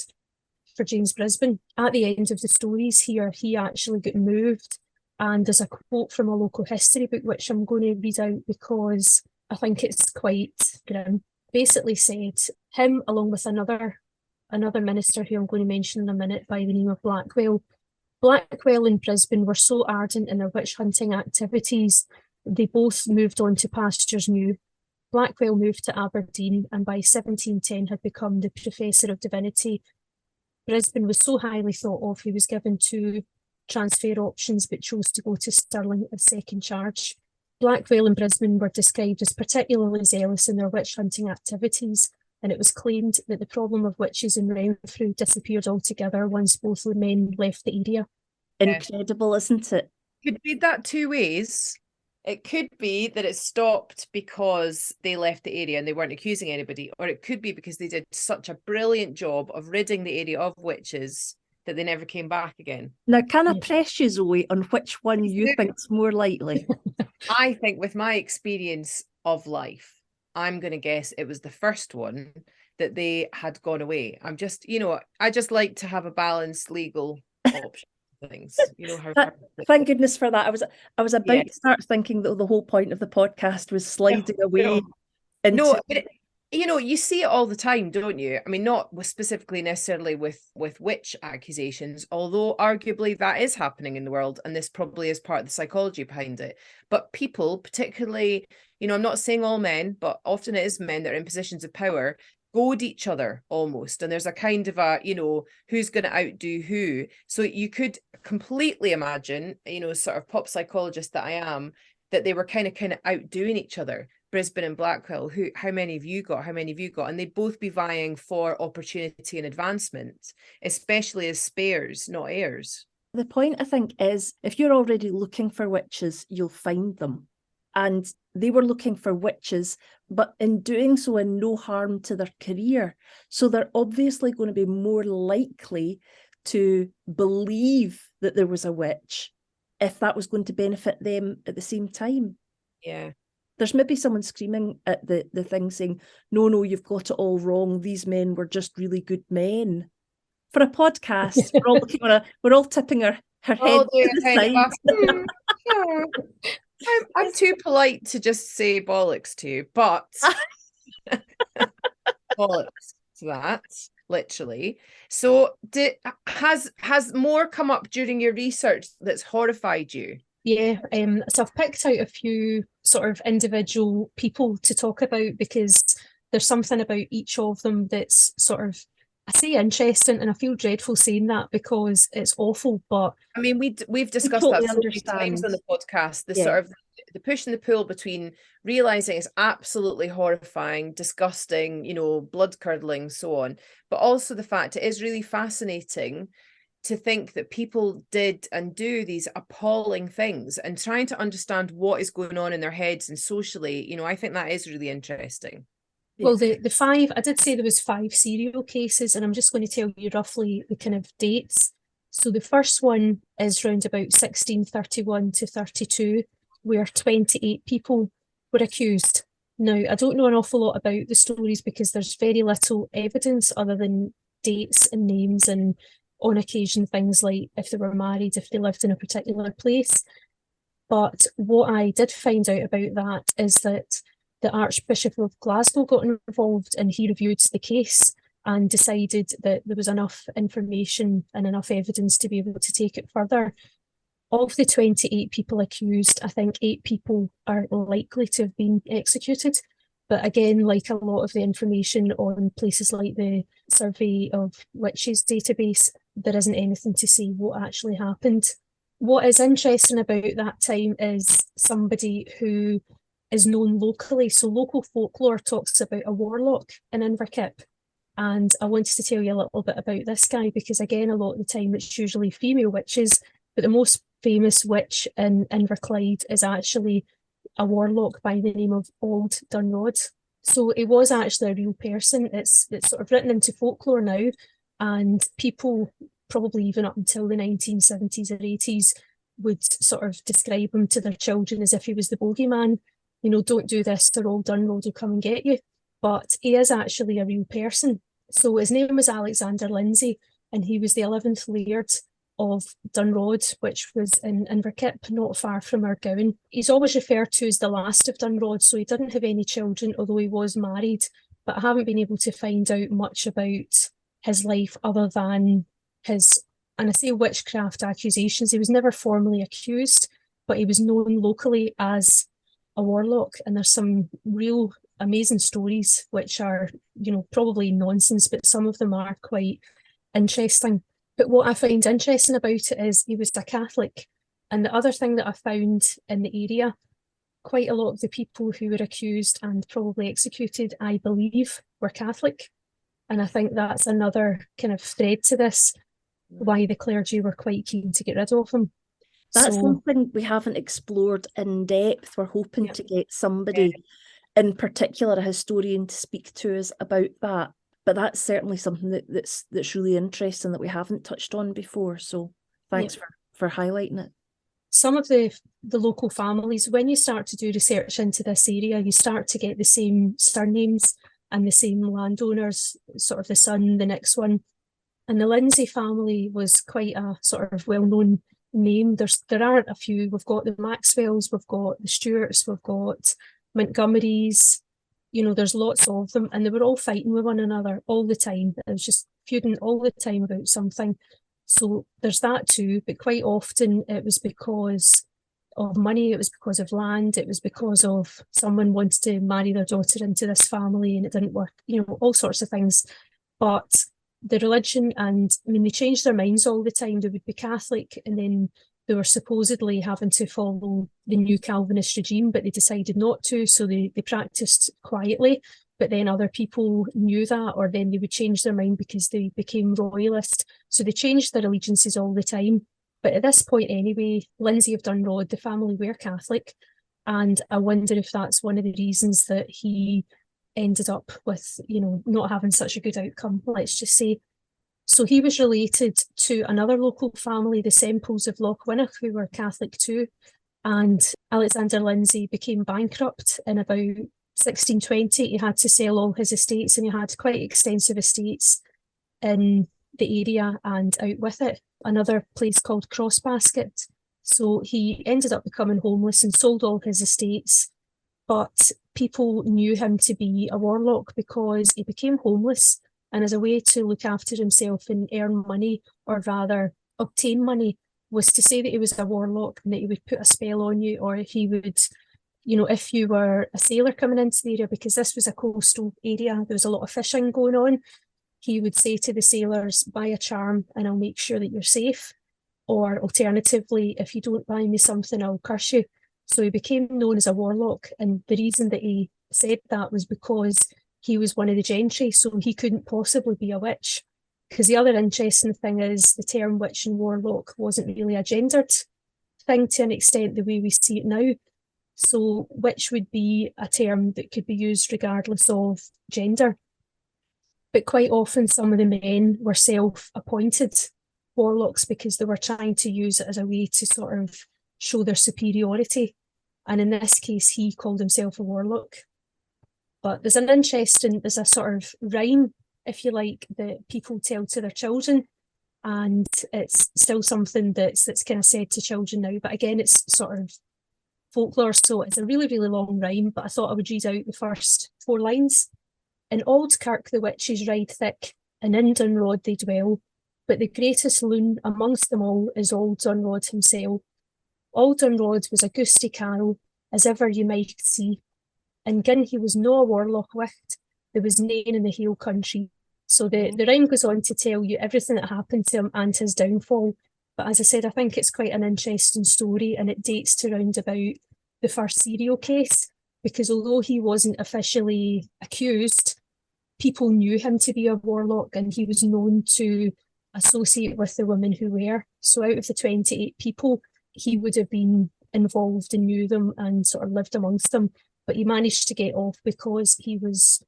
for James Brisbane. At the end of the stories here, he actually got moved. And there's a quote from a local history book, which I'm going to read out because I think it's quite grim. Basically said, him along with another minister who I'm going to mention in a minute by the name of Blackwell. Blackwell and Brisbane were so ardent in their witch hunting activities, they both moved on to pastures new. Blackwell moved to Aberdeen and by 1710 had become the Professor of Divinity. Brisbane was so highly thought of, he was given 2 transfer options but chose to go to Stirling as second charge. Blackwell and Brisbane were described as particularly zealous in their witch hunting activities, and it was claimed that the problem of witches in Renfrew disappeared altogether once both the men left the area. Incredible, isn't it? Could read that 2 ways. It could be that it stopped because they left the area and they weren't accusing anybody, or it could be because they did such a brilliant job of ridding the area of witches that they never came back again. Now, can I press you, Zoe, on which one you think's more likely? I think with my experience of life, I'm going to guess it was the first one, that they had gone away. I'm just, you know, I just like to have a balanced legal option for things. You know, thank goodness for that. I was about to start thinking that the whole point of the podcast was sliding away. No, but you know, you see it all the time, don't you? I mean, not specifically necessarily with witch accusations, although arguably that is happening in the world, and this probably is part of the psychology behind it. But people, particularly, you know, I'm not saying all men, but often it is men that are in positions of power, goad each other almost. And there's a kind of a, you know, who's going to outdo who. So you could completely imagine, you know, sort of pop psychologist that I am, that they were kind of outdoing each other. Brisbane and Blackwell, how many have you got? How many have you got? And they'd both be vying for opportunity and advancement, especially as spares, not heirs. The point, I think, is if you're already looking for witches, you'll find them. And they were looking for witches, but in doing so, in no harm to their career. So they're obviously going to be more likely to believe that there was a witch if that was going to benefit them at the same time. Yeah. There's maybe someone screaming at the thing saying, no, you've got it all wrong. These men were just really good men. For a podcast, we're all looking we're all tipping our head to the side. I'm too polite to just say bollocks to you, but bollocks to that, literally. So has more come up during your research that's horrified you? Yeah, so I've picked out a few sort of individual people to talk about because there's something about each of them that's sort of, I say interesting, and I feel dreadful saying that because it's awful, but I mean, we've discussed that so many times on the podcast, the sort of the push and the pull between realizing it's absolutely horrifying, disgusting, blood curdling, so on, but also the fact it is really fascinating to think that people did and do these appalling things, and trying to understand what is going on in their heads and socially, I think that is really interesting. Well, the 5, I did say there was 5 serial cases, and I'm just going to tell you roughly the kind of dates. So the first one is round about 1631 to 32, where 28 people were accused. Now, I don't know an awful lot about the stories because there's very little evidence other than dates and names, and on occasion things like if they were married, if they lived in a particular place. But what I did find out about that is that the Archbishop of Glasgow got involved, and he reviewed the case and decided that there was enough information and enough evidence to be able to take it further. Of the 28 people accused, I think 8 people are likely to have been executed. But again, like a lot of the information on places like the Survey of Witches database, there isn't anything to say what actually happened. What is interesting about that time is somebody who is known locally. So local folklore talks about a warlock in Inverclyde. And I wanted to tell you a little bit about this guy because, again, a lot of the time it's usually female witches, but the most famous witch in Inverclyde is actually a warlock by the name of Old Dunrod. So it was actually a real person. It's sort of written into folklore now, and people probably even up until the 1970s or 80s would sort of describe him to their children as if he was the bogeyman. Don't do this, or Old Dunrod will come and get you. But he is actually a real person. So his name was Alexander Lindsay, and he was the 11th laird of Dunrod, which was in Inverkip, not far from Argowan. He's always referred to as the last of Dunrod, so he didn't have any children, although he was married. But I haven't been able to find out much about his life other than his, and I say witchcraft accusations. He was never formally accused, but he was known locally as a warlock, and there's some real amazing stories which are, probably nonsense, but some of them are quite interesting. But what I find interesting about it is he was a Catholic. And the other thing that I found in the area, quite a lot of the people who were accused and probably executed, I believe, were Catholic. And I think that's another kind of thread to this, why the clergy were quite keen to get rid of him. That's something we haven't explored in depth. We're hoping to get somebody, in particular a historian, to speak to us about that. But that's certainly something that's really interesting that we haven't touched on before. So thanks for highlighting it. Some of the local families, when you start to do research into this area, you start to get the same surnames and the same landowners, sort of the son, the next one. And the Lindsay family was quite a sort of well-known name. There aren't a few. We've got the Maxwells, we've got the Stewarts, we've got Montgomerys. There's lots of them, and they were all fighting with one another all the time. It was just feuding all the time about something. So there's that too, but quite often it was because of money, it was because of land, it was because of someone wanted to marry their daughter into this family and it didn't work, all sorts of things. But the religion, and they changed their minds all the time. They would be Catholic, and then they were supposedly having to follow the new Calvinist regime, but they decided not to, so they practiced quietly. But then other people knew that, or then they would change their mind because they became royalist. So they changed their allegiances all the time. But at this point anyway, Lindsay of Dunrod, the family were Catholic, and I wonder if that's one of the reasons that he ended up with, not having such a good outcome, let's just say. So he was related to another local family, the Semples of Lochwinnoch, who were Catholic too. And Alexander Lindsay became bankrupt in about 1620. He had to sell all his estates, and he had quite extensive estates in the area and out with it. Another place called Crossbasket. So he ended up becoming homeless and sold all his estates. But people knew him to be a warlock because he became homeless, and as a way to look after himself and earn money, or rather obtain money, was to say that he was a warlock and that he would put a spell on you, or if he would, if you were a sailor coming into the area, because this was a coastal area, there was a lot of fishing going on, he would say to the sailors, buy a charm and I'll make sure that you're safe. Or alternatively, if you don't buy me something, I'll curse you. So he became known as a warlock, and the reason that he said that was because he was one of the gentry, so he couldn't possibly be a witch. Because the other interesting thing is the term witch and warlock wasn't really a gendered thing to an extent the way we see it now. So witch would be a term that could be used regardless of gender. But quite often some of the men were self-appointed warlocks because they were trying to use it as a way to sort of show their superiority. And in this case, he called himself a warlock. But there's a sort of rhyme, if you like, that people tell to their children. And it's still something that's kind of said to children now. But again, it's sort of folklore, so it's a really, really long rhyme, but I thought I would read out the first 4 lines. In Aldkirk the witches ride thick, and in Dunrod they dwell, but the greatest loon amongst them all is Auld Dunrod himself. Auld Dunrod was a gusty carle, as ever you might see, and gin he was no a warlock wicht, there was nane in the Hale country. So the rhyme goes on to tell you everything that happened to him and his downfall. But as I said, I think it's quite an interesting story, and it dates to round about the first serial case, because although he wasn't officially accused, people knew him to be a warlock, and he was known to associate with the women who were. So out of the 28 people, he would have been involved and knew them and sort of lived amongst them. But he managed to get off because he was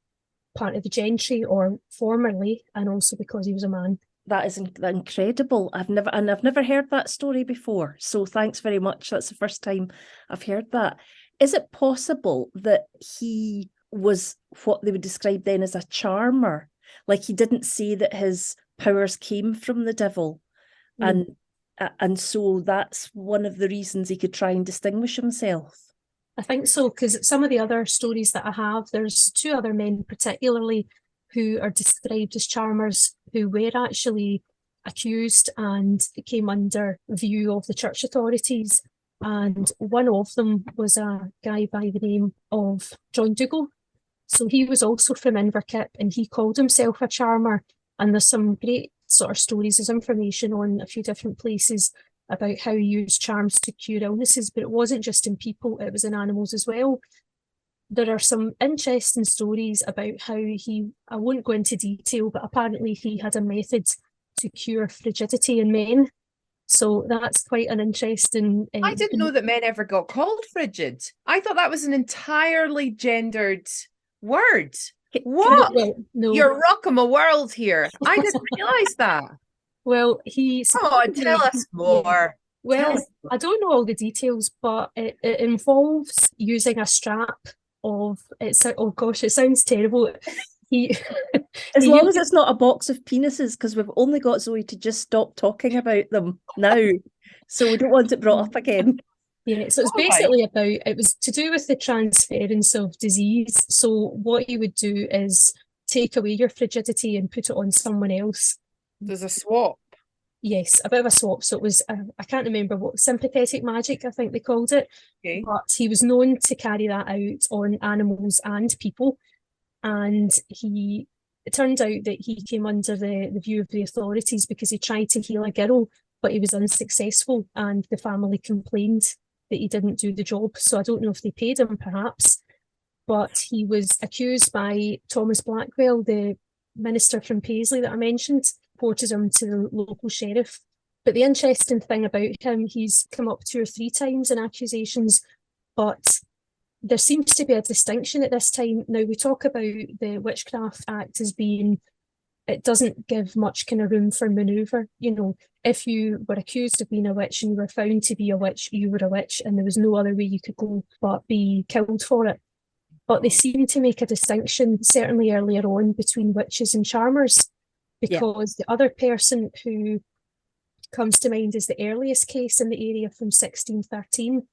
part of the gentry, or formerly, and also because he was a man. That is incredible. I've never heard that story before. So thanks very much. That's the first time I've heard that. Is it possible that he was what they would describe then as a charmer? Like he didn't say that his powers came from the devil, and so that's one of the reasons he could try and distinguish himself. I think so, because some of the other stories that I have, there's 2 other men particularly who are described as charmers who were actually accused and came under view of the church authorities. And one of them was a guy by the name of John Dougal. So he was also from Inverclyde, and he called himself a charmer. And there's some great sort of stories, there's information on a few different places about how he used charms to cure illnesses, but it wasn't just in people, it was in animals as well. There are some interesting stories about how I won't go into detail, but apparently he had a method to cure frigidity in men. So that's quite an interesting... I didn't know that men ever got called frigid. I thought that was an entirely gendered word. What? No. You're rocking my world here. I didn't realise that. Well, tell us more. Well, I don't know all the details, but it involves using a strap of it. Oh gosh, it sounds terrible. As long as it's not a box of penises, because we've only got Zoe to just stop talking about them now, so we don't want it brought up again. Yeah, so it's basically it was to do with the transference of disease. So what you would do is take away your frigidity and put it on someone else. There's a swap. Yes, a bit of a swap. So it was, I can't remember what, sympathetic magic, I think they called it. Okay. But he was known to carry that out on animals and people. And it turned out that he came under the view of the authorities because he tried to heal a girl, but he was unsuccessful, and the family complained that he didn't do the job. So I don't know if they paid him, perhaps. But he was accused by Thomas Blackwell, the minister from Paisley that I mentioned, reported him to the local sheriff. But the interesting thing about him, he's come up 2 or 3 times in accusations, but there seems to be a distinction at this time. Now, we talk about the Witchcraft Act as being, it doesn't give much kind of room for manoeuvre. You know, if you were accused of being a witch and you were found to be a witch, you were a witch, and there was no other way you could go but be killed for it. But they seem to make a distinction, certainly earlier on, between witches and charmers, because the other person who comes to mind is the earliest case in the area from 1613,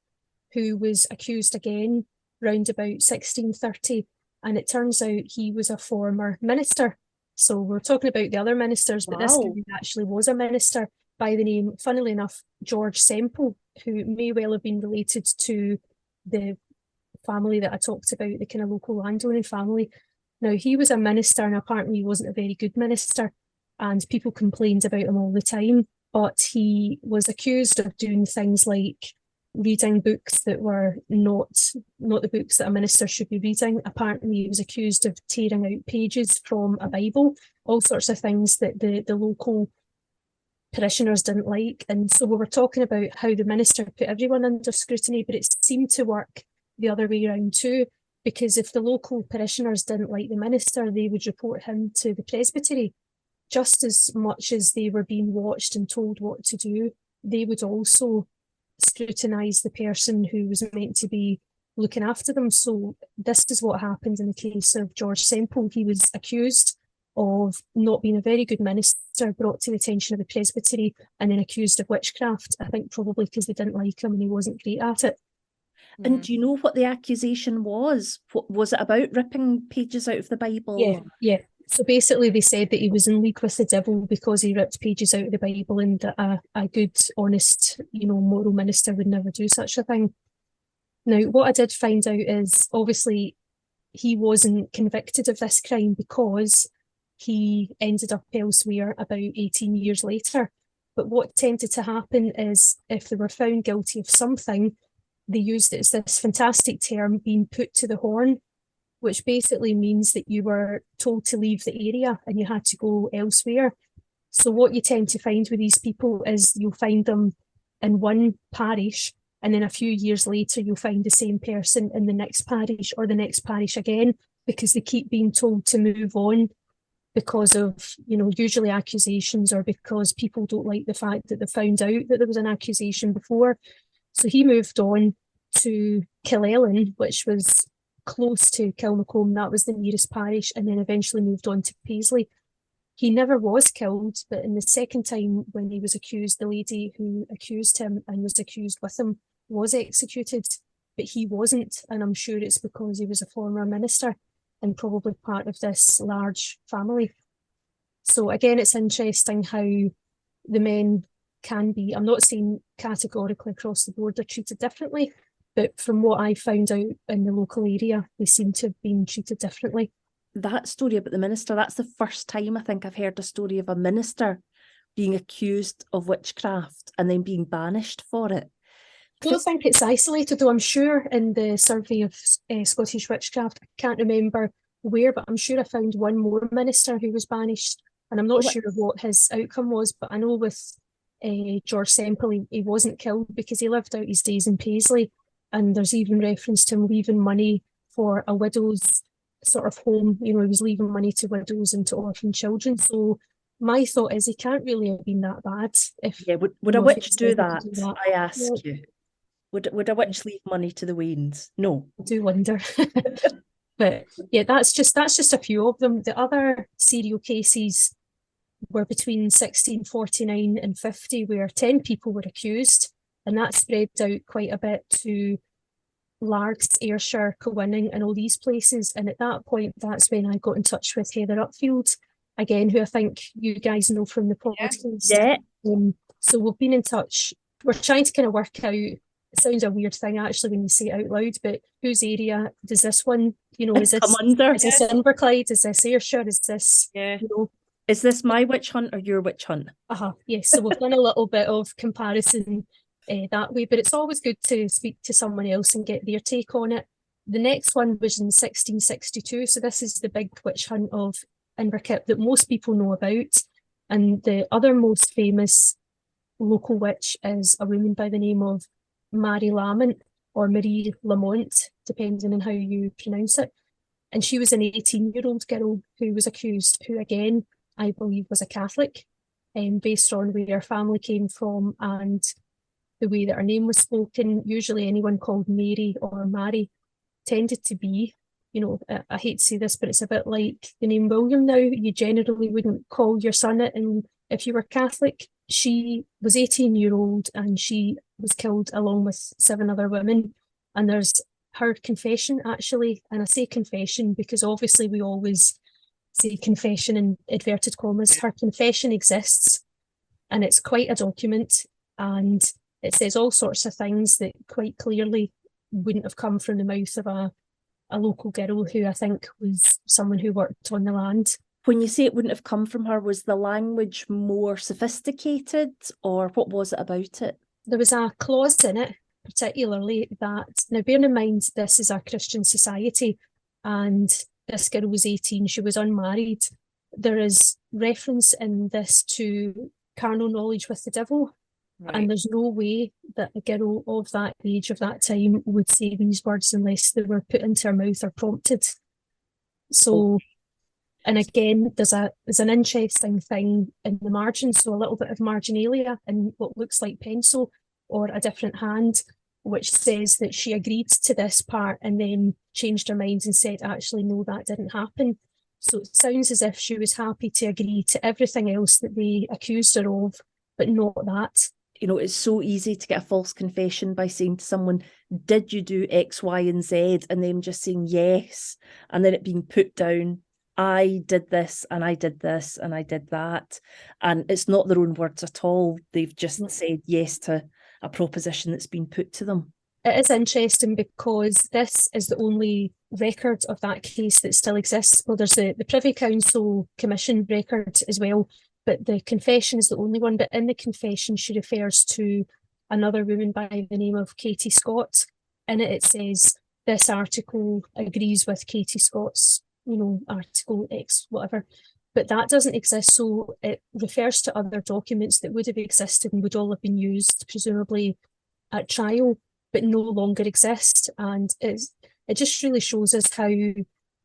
who was accused again round about 1630, and it turns out he was a former minister. So we're talking about the other ministers, but this guy actually was a minister by the name, funnily enough, George Semple, who may well have been related to the family that I talked about, the kind of local landowning family. Now, he was a minister, and apparently he wasn't a very good minister, and people complained about him all the time, but he was accused of doing things like reading books that were not the books that a minister should be reading. Apparently he was accused of tearing out pages from a Bible, all sorts of things that the local parishioners didn't like. And so we were talking about how the minister put everyone under scrutiny, but it seemed to work the other way around too, because if the local parishioners didn't like the minister, they would report him to the presbytery. Just as much as they were being watched and told what to do, they would also scrutinise the person who was meant to be looking after them. So this is what happened in the case of George Semple. He was accused of not being a very good minister, brought to the attention of the presbytery, and then accused of witchcraft. I think probably because they didn't like him and he wasn't great at it. And do you know what the accusation was? What was it about, ripping pages out of the Bible? Yeah. So basically they said that he was in league with the devil because he ripped pages out of the Bible, and that a good, honest, moral minister would never do such a thing. Now, what I did find out is obviously he wasn't convicted of this crime because he ended up elsewhere about 18 years later. But what tended to happen is if they were found guilty of something, they used it as this fantastic term, being put to the horn, which basically means that you were told to leave the area and you had to go elsewhere. So what you tend to find with these people is you'll find them in one parish, and then a few years later you'll find the same person in the next parish or the next parish again, because they keep being told to move on because of, usually accusations, or because people don't like the fact that they found out that there was an accusation before. So he moved on to Killellan, which was close to Kilmacombe. That was the nearest parish, and then eventually moved on to Paisley. He never was killed, but in the second time when he was accused, the lady who accused him and was accused with him was executed, but he wasn't, and I'm sure it's because he was a former minister and probably part of this large family. So again, it's interesting how the men can be, I'm not saying categorically across the board they're treated differently, but from what I found out in the local area, they seem to have been treated differently. That story about the minister, that's the first time I think I've heard a story of a minister being accused of witchcraft and then being banished for it. I don't think it's isolated, though. I'm sure in the survey of Scottish witchcraft, I can't remember where, but I'm sure I found one more minister who was banished, and I'm not sure what his outcome was, but I know with George Semple, he wasn't killed because he lived out his days in Paisley, and there's even reference to him leaving money for a widow's sort of home. He was leaving money to widows and to orphan children. So my thought is he can't really have been that bad. Would a witch do that? I ask you. Would a witch leave money to the Waynes? No. I do wonder. But yeah, that's just a few of them. The other serial cases were between 1649 and 50, where 10 people were accused, and that spread out quite a bit to Largs, Ayrshire, Kilwinning, and all these places. And at that point, that's when I got in touch with Heather Upfield, again, who I think you guys know from the podcast. Yeah. So we've been in touch. We're trying to kind of work out, it sounds a weird thing actually when you say it out loud, but whose area does this one, is this come under? Is this Inverclyde? Is this Ayrshire? Is this, Is this my witch hunt or your witch hunt? Yes. So we've done a little bit of comparison that way, but it's always good to speak to someone else and get their take on it. The next one was in 1662, so this is the big witch hunt of Inverkip that most people know about, and the other most famous local witch is a woman by the name of Mary Lamont, or Marie Lamont, depending on how you pronounce it. And she was an 18-year-old girl who was accused, who again, I believe was a Catholic, based on where her family came from and the way that her name was spoken. Usually anyone called Mary or Mary tended to be, I hate to say this, but it's a bit like the name William now. You generally wouldn't call your son it, and if you were Catholic. She was 18-year-old and she was killed along with 7 other women. And there's her confession, actually, and I say confession because obviously we always say confession in inverted commas. Her confession exists, and it's quite a document, and it says all sorts of things that quite clearly wouldn't have come from the mouth of a local girl who I think was someone who worked on the land. When you say it wouldn't have come from her, was the language more sophisticated, or what was it about it? There was a clause in it particularly that, now bearing in mind this is a Christian society and this girl was 18, she was unmarried, there is reference in this to carnal knowledge with the devil. Right. And there's no way that a girl of that age, of that time, would say these words unless they were put into her mouth or prompted. So, and again, there's an interesting thing in the margins, so a little bit of marginalia in what looks like pencil or a different hand, which says that she agreed to this part and then changed her mind and said, actually, no, that didn't happen. So it sounds as if she was happy to agree to everything else that they accused her of, but not that. You know, it's so easy to get a false confession by saying to someone, did you do X, Y, and Z? And them just saying yes. And then it being put down, I did this, and I did this, and I did that. And it's not their own words at all. They've just said yes to a proposition that's been put to them. It is interesting because this is the only record of that case that still exists. Well, there's the Privy Council Commission record as well, but the confession is the only one. But in the confession, she refers to another woman by the name of Katie Scott. In it, it says, this article agrees with Katie Scott's, article X, whatever. But that doesn't exist. So it refers to other documents that would have existed and would all have been used, presumably, at trial, but no longer exist. And it just really shows us how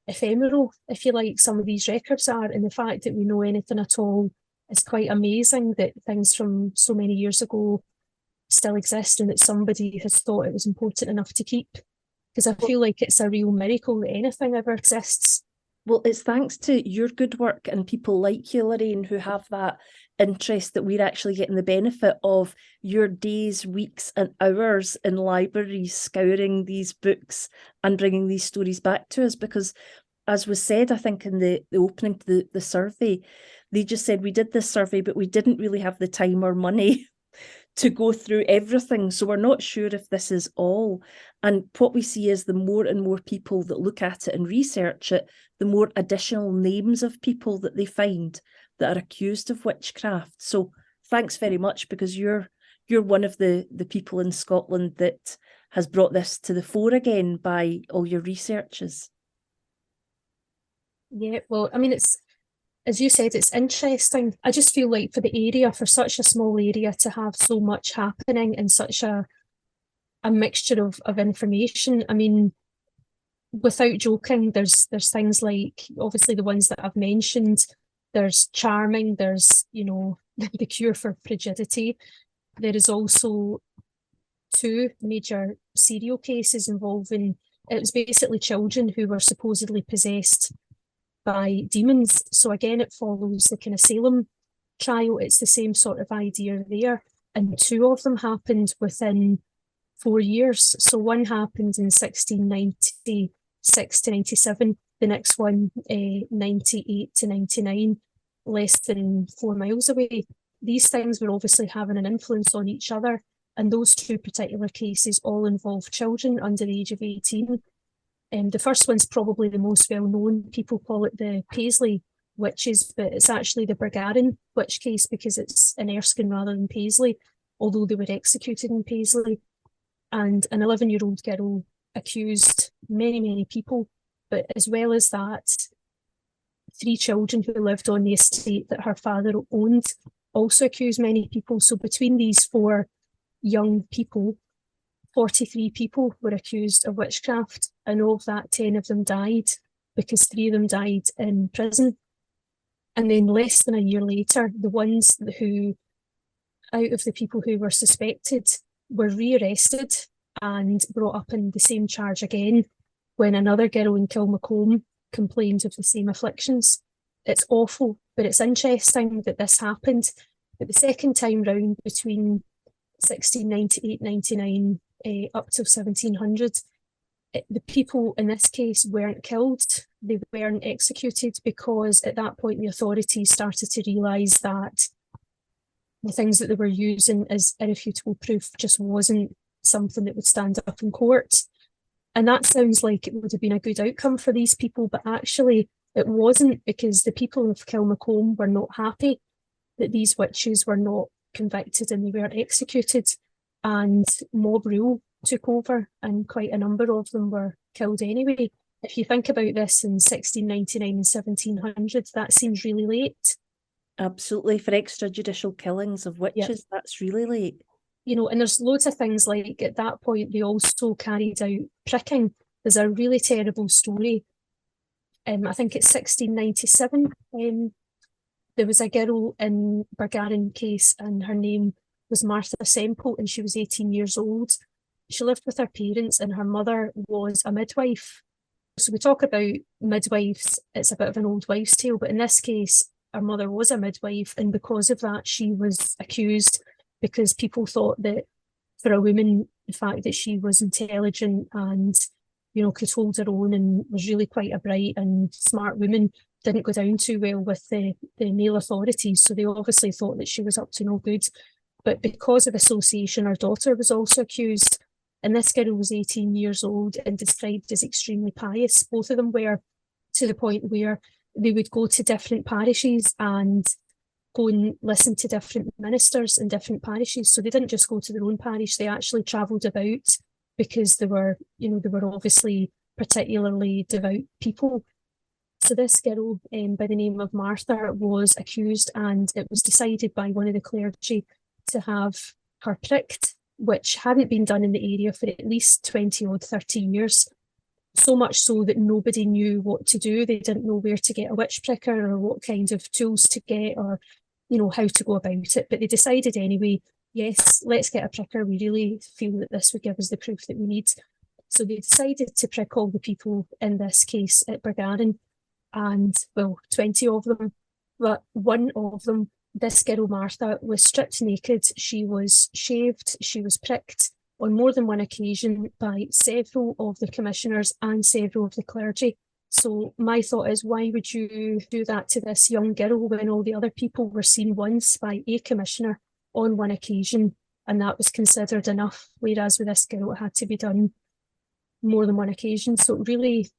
ephemeral, if you like, some of these records are. And the fact that we know anything at all is quite amazing, that things from so many years ago still exist and that somebody has thought it was important enough to keep. Because I feel like it's a real miracle that anything ever exists. Well, it's thanks to your good work and people like you, Lorraine, who have that interest, that we're actually getting the benefit of your days, weeks and hours in libraries scouring these books and bringing these stories back to us. Because as was said, I think in the opening to the survey, they just said, we did this survey, but we didn't really have the time or money to go through everything. So we're not sure if this is all. And what we see is the more and more people that look at it and research it, the more additional names of people that they find that are accused of witchcraft. So thanks very much, because you're one of the people in Scotland that has brought this to the fore again by all your researches. Yeah, well, I mean, it's, as you said, it's interesting. I just feel like for the area, for such a small area, to have so much happening and such a mixture of information. I mean, without joking, there's things like, obviously, the ones that I've mentioned. There's charming, there's, the cure for frigidity. There is also 2 major serial cases involving, it was basically children who were supposedly possessed by demons. So again, it follows the kind of Salem trial. It's the same sort of idea there. And 2 of them happened within 4 years. So one happened in 1696 to 97. The next one, 98 to 99, less than 4 miles away. These things were obviously having an influence on each other. And those 2 particular cases all involve children under the age of 18. The first one's probably the most well-known. People call it the Paisley witches, but it's actually the Bergarin witch case because it's in Erskine rather than Paisley, although they were executed in Paisley. And an 11-year-old girl accused many, many people. But as well as that, 3 children who lived on the estate that her father owned also accused many people. So between these 4 young people, 43 people were accused of witchcraft, and of that, 10 of them died because 3 of them died in prison. And then less than a year later, the ones who, out of the people who were suspected, were rearrested and brought up in the same charge again when another girl in Kilmacombe complained of the same afflictions. It's awful, but it's interesting that this happened. But the second time round, between 1698, 99, up to 1700, the people in this case weren't killed, they weren't executed, because at that point the authorities started to realise that the things that they were using as irrefutable proof just wasn't something that would stand up in court. And that sounds like it would have been a good outcome for these people, but actually it wasn't, because the people of Kilmacombe were not happy that these witches were not convicted and they weren't executed. And mob rule took over, and quite a number of them were killed anyway. If you think about this in 1699 and 1700, that seems really late. Absolutely, for extrajudicial killings of witches, that's really late. You know, and there's loads of things like at that point they also carried out pricking. There's a really terrible story. I think it's 1697. There was a girl in Bargarin case, and her name was Martha Semple, and she was 18 years old. She lived with her parents, and her mother was a midwife. So we talk about midwives, it's a bit of an old wives' tale, but in this case, her mother was a midwife, and because of that, she was accused, because people thought that for a woman, the fact that she was intelligent and, you know, could hold her own and was really quite a bright and smart woman didn't go down too well with the male authorities. So they obviously thought that she was up to no good. But because of association, her daughter was also accused. And this girl was 18 years old and described as extremely pious. Both of them were, to the point where they would go to different parishes and go and listen to different ministers in different parishes. So they didn't just go to their own parish, they actually travelled about, because they were obviously particularly devout people. So this girl by the name of Martha was accused, and it was decided by one of the clergy to have her pricked, which hadn't been done in the area for at least 20 or 30 years. So much so that nobody knew what to do. They didn't know where to get a witch pricker or what kind of tools to get, or, you know, how to go about it. But they decided anyway, yes, let's get a pricker. We really feel that this would give us the proof that we need. So they decided to prick all the people in this case at Bargarin, and, well, 20 of them. But one of them, this girl Martha, was stripped naked. She was shaved. She was pricked on more than one occasion by several of the commissioners and several of the clergy. So my thought is, why would you do that to this young girl when all the other people were seen once by a commissioner on one occasion, and that was considered enough, whereas with this girl it had to be done more than one occasion? So really,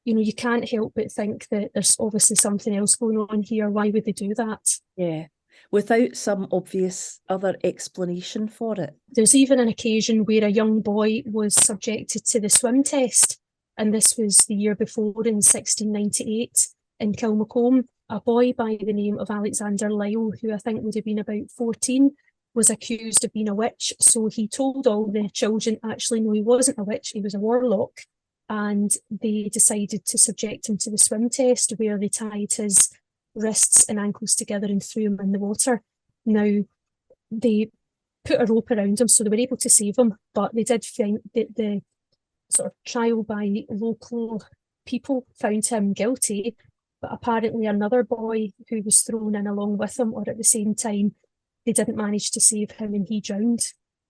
you know, you can't help but think that there's obviously something else going on here. Why would they do that? Yeah, without some obvious other explanation for it. There's even an occasion where a young boy was subjected to the swim test, and this was the year before, in 1698, in Kilmacombe. A boy by the name of Alexander Lyle, who I think would have been about 14, was accused of being a witch. So he told all the children, actually, no, he wasn't a witch, he was a warlock. And they decided to subject him to the swim test, where they tied his wrists and ankles together and threw him in the water. Now, they put a rope around him, so they were able to save him, but they did find that the sort of trial by local people found him guilty. But apparently another boy who was thrown in along with him, or at the same time, they didn't manage to save him and he drowned.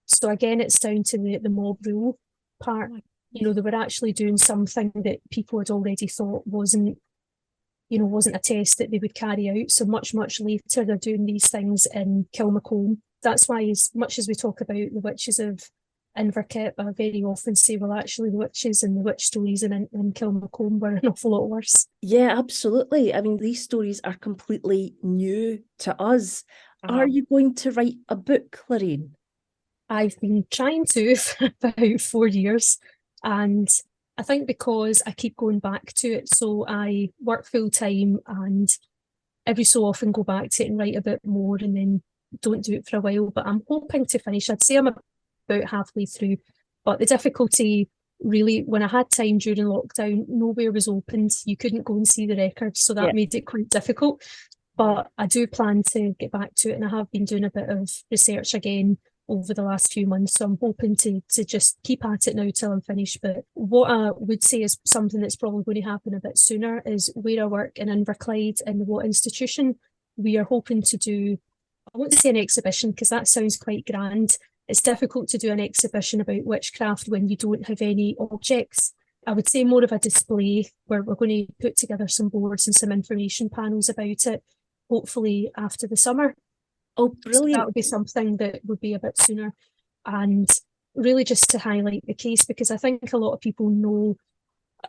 So again, it's down to the mob rule part. You know, they were actually doing something that people had already thought wasn't a test that they would carry out. So much later, they're doing these things in Kilmacombe. That's why, as much as we talk about the witches of Inverclyde, I very often say, well, actually, the witches and the witch stories in Kilmacombe were an awful lot worse. Yeah, absolutely. I mean, these stories are completely new to us. Are you going to write a book, Lorraine? I've been trying to for about 4 years. And I think because I keep going back to it, so I work full time and every so often go back to it and write a bit more, and then don't do it for a while. But I'm hoping to finish. I'd say I'm about halfway through. But the difficulty, really, when I had time during lockdown, nowhere was opened. You couldn't go and see the records, so that made it quite difficult. But I do plan to get back to it, and I have been doing a bit of research again over the last few months, so I'm hoping to just keep at it now till I'm finished. But what I would say is something that's probably going to happen a bit sooner is where I work in Inverclyde in the Watt Institution, we are hoping to do, I won't say an exhibition because that sounds quite grand. It's difficult to do an exhibition about witchcraft when you don't have any objects. I would say more of a display where we're going to put together some boards and some information panels about it, hopefully after the summer. Oh, brilliant. So that would be something that would be a bit sooner. And really just to highlight the case, because I think a lot of people know,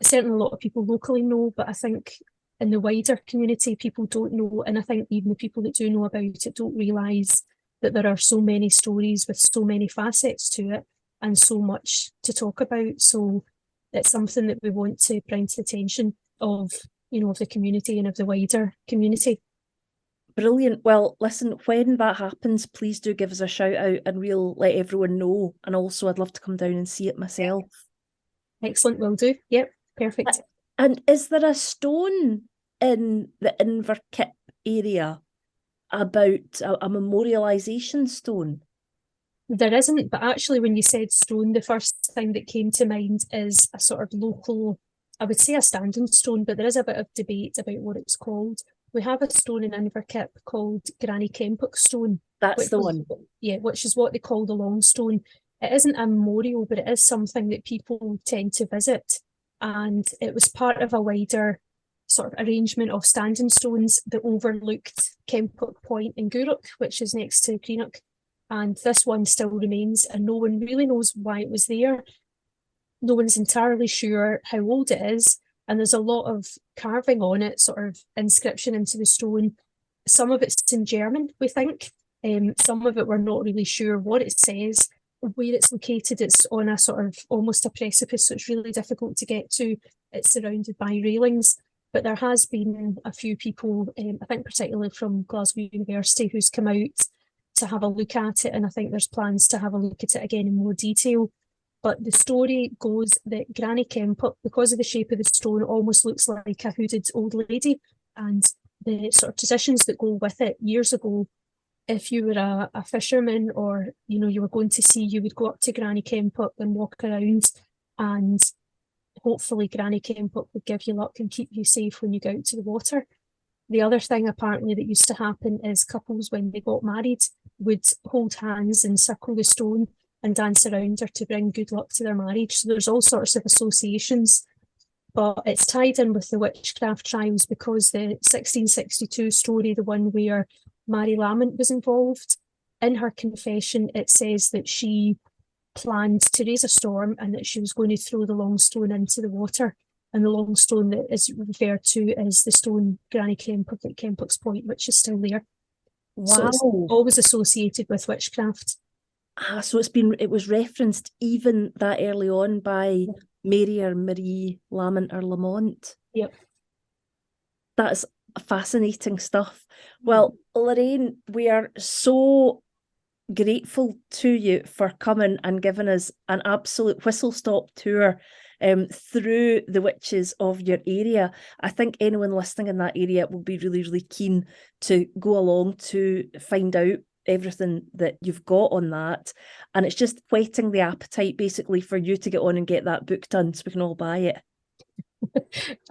certainly a lot of people locally know, but I think in the wider community, people don't know. And I think even the people that do know about it don't realise that there are so many stories with so many facets to it. and so much to talk about. So it's something that we want to bring to the attention of, of the community and of the wider community. Brilliant. Well, listen, when that happens, please do give us a shout out and we'll let everyone know. And also, I'd love to come down and see it myself. Excellent, will do. Yep, perfect. And is there a stone in the Inverclyde area about a memorialisation stone? There isn't, but actually when you said stone, the first thing that came to mind is a sort of local, I would say a standing stone, but there is a bit of debate about what it's called. We have a stone in Inverclyde called Granny Kempock stone. That's the one. Yeah, which is what they call the long stone. It isn't a memorial, but it is something that people tend to visit. And it was part of a wider sort of arrangement of standing stones that overlooked Kempock Point in Gourock, which is next to Greenock. And this one still remains, and no one really knows why it was there. No one's entirely sure how old it is. And there's a lot of carving on it, sort of inscription into the stone. Some of it's in German, we think. Some of it we're not really sure what it says. Where it's located, it's on a sort of almost a precipice, so it's really difficult to get to. It's surrounded by railings. But there has been a few people, I think particularly from Glasgow University, who's come out to have a look at it. And I think there's plans to have a look at it again in more detail. But the story goes that Granny Kempock, because of the shape of the stone, almost looks like a hooded old lady. And the sort of traditions that go with it, years ago, if you were a fisherman or, you were going to sea, you would go up to Granny Kempock and walk around, and hopefully Granny Kempock would give you luck and keep you safe when you go out to the water. The other thing apparently that used to happen is couples, when they got married, would hold hands and circle the stone and dance around her to bring good luck to their marriage. So there's all sorts of associations, but it's tied in with the witchcraft trials because the 1662 story, the one where Mary Lamont was involved, in her confession it says that she planned to raise a storm and that she was going to throw the long stone into the water. And the long stone that is referred to is the stone Granny Kempock at Kempock's Point, which is still there. Wow. So it's always associated with witchcraft. So it was referenced even that early on by Mary or Marie Lamont or Lamont. Yep. That's fascinating stuff. Well, Lorraine, we are so grateful to you for coming and giving us an absolute whistle-stop tour through the witches of your area. I think anyone listening in that area will be really, really keen to go along to find out everything that you've got on that. And it's just whetting the appetite basically for you to get on and get that book done so we can all buy it.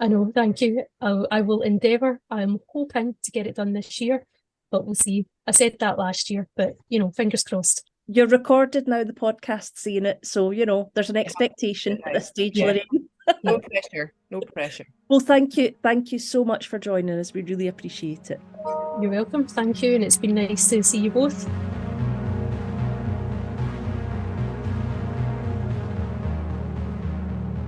I know, thank you. I will endeavour. I'm hoping to get it done this year, but we'll see. I said that last year, but fingers crossed. You're recorded now, the podcast's seeing it, so there's an expectation at this stage, Lorraine. No pressure, no pressure. Well, thank you so much for joining us. We really appreciate it. You're welcome, thank you, and it's been nice to see you both.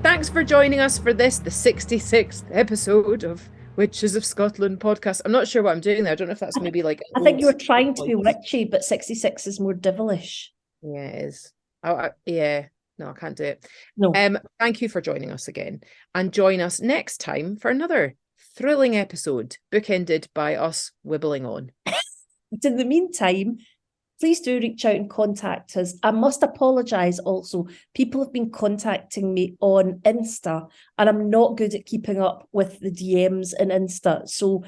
Thanks for joining us for this, the 66th episode of Witches of Scotland podcast. I'm not sure what I'm doing there. I don't know if that's maybe like... I think you were trying to be witchy, but 66 is more devilish. Yeah, it is. Yeah. No, I can't do it. No. Thank you for joining us again. And join us next time for another thrilling episode, bookended by us wibbling on. But in the meantime, please do reach out and contact us. I must apologise also. People have been contacting me on Insta and I'm not good at keeping up with the DMs in Insta. So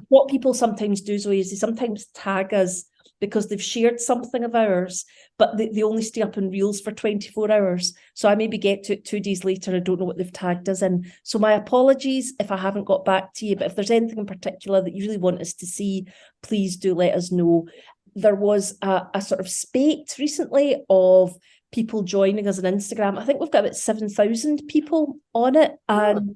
what people sometimes do, Zoe, is they sometimes tag us because they've shared something of ours, but they only stay up in reels for 24 hours. So I maybe get to it 2 days later. I don't know what they've tagged us in. So my apologies if I haven't got back to you, but if there's anything in particular that you really want us to see, please do let us know. There was a sort of spate recently of people joining us on Instagram. I think we've got about 7,000 people on it. And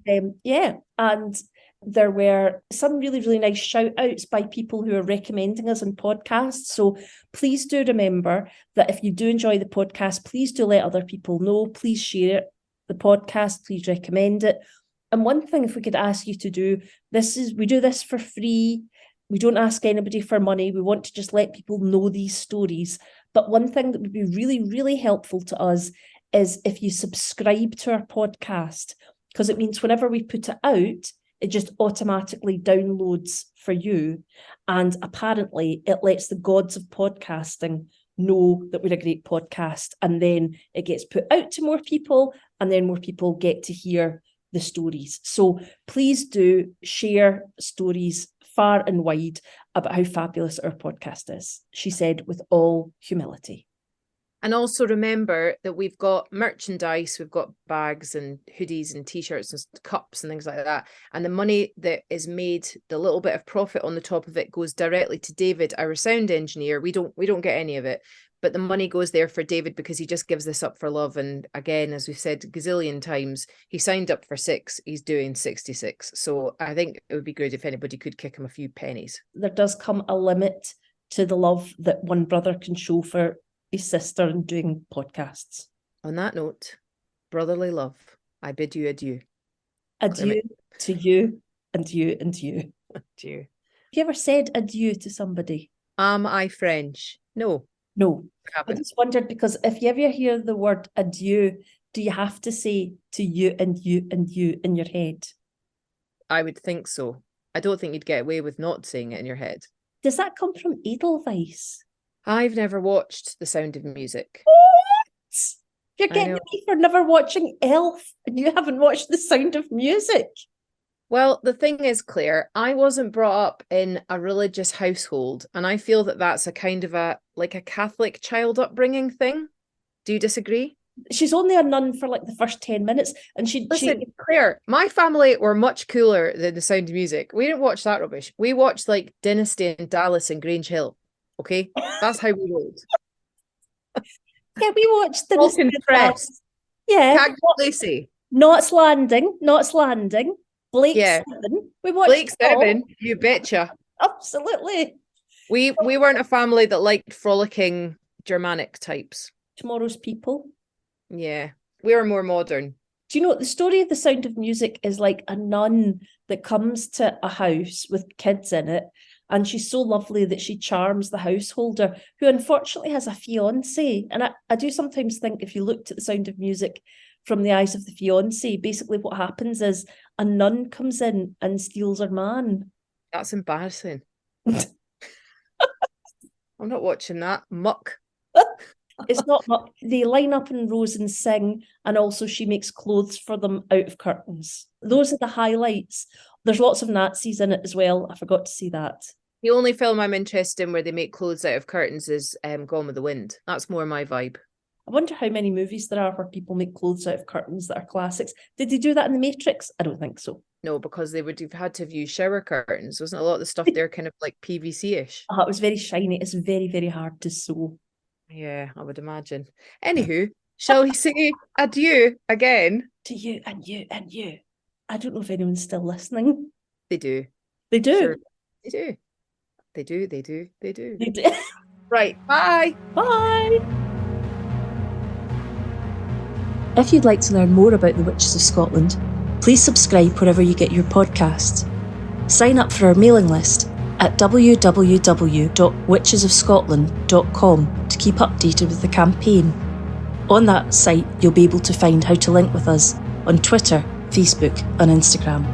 and there were some really, really nice shout outs by people who are recommending us on podcasts. So please do remember that if you do enjoy the podcast, please do let other people know. Please share the podcast. Please recommend it. And one thing, if we could ask you to do, we do this for free. We don't ask anybody for money. We want to just let people know these stories. But one thing that would be really, really helpful to us is if you subscribe to our podcast, because it means whenever we put it out, it just automatically downloads for you. And apparently it lets the gods of podcasting know that we're a great podcast. And then it gets put out to more people, and then more people get to hear the stories. So please do share stories far and wide about how fabulous our podcast is, she said with all humility. And also remember that we've got merchandise, we've got bags and hoodies and t-shirts and cups and things like that. And the money that is made, the little bit of profit on the top of it, goes directly to David, our sound engineer. We don't get any of it, but the money goes there for David because he just gives this up for love. And again, as we've said a gazillion times, he signed up for 6, he's doing 66. So I think it would be good if anybody could kick him a few pennies. There does come a limit to the love that one brother can show for his sister in doing podcasts. On that note, brotherly love, I bid you adieu. Adieu to you and you and you. Adieu. Have you ever said adieu to somebody? Am I French? No. I just wondered, because if you ever hear the word adieu, do you have to say to you and you and you in your head? I would think so. I don't think you'd get away with not saying it in your head. Does that come from Edelweiss? I've never watched The Sound of Music. What? You're getting me for never watching Elf, and you haven't watched The Sound of Music. Well, the thing is, Claire, I wasn't brought up in a religious household, and I feel that that's a kind of a Catholic child upbringing thing. Do you disagree? She's only a nun for like the first 10 minutes, and Listen, Claire, my family were much cooler than The Sound of Music. We didn't watch that rubbish. We watched like Dynasty and Dallas and Grange Hill. Okay, that's how we rolled. Yeah, we watched the Press. Yeah, Cagney Lacey. Knots Landing. Blake's 7. We watched Blake's 7. You betcha. Absolutely. We weren't a family that liked frolicking Germanic types. Tomorrow's People. Yeah, we were more modern. Do you know the story of The Sound of Music is like a nun that comes to a house with kids in it, and she's so lovely that she charms the householder, who unfortunately has a fiancé. And I do sometimes think, if you looked at The Sound of Music from the eyes of the fiancé, basically what happens is a nun comes in and steals her man. That's embarrassing. I'm not watching that. Muck. It's not muck. They line up in rows and sing, and also she makes clothes for them out of curtains. Those are the highlights. There's lots of Nazis in it as well. I forgot to see that. The only film I'm interested in where they make clothes out of curtains is Gone with the Wind. That's more my vibe. I wonder how many movies there are where people make clothes out of curtains that are classics. Did they do that in The Matrix? I don't think so. No, because they would have had to have used shower curtains. Wasn't a lot of the stuff there kind of like PVC-ish? It was very shiny. It's very, very hard to sew. Yeah, I would imagine. Anywho, shall we say adieu again? To you and you and you. I don't know if anyone's still listening. They do. They do? Sure. They do. They do, they do, they do. They do. Right, bye. Bye. If you'd like to learn more about the Witches of Scotland, please subscribe wherever you get your podcasts. Sign up for our mailing list at www.witchesofscotland.com to keep updated with the campaign. On that site, you'll be able to find how to link with us on Twitter, Facebook and Instagram.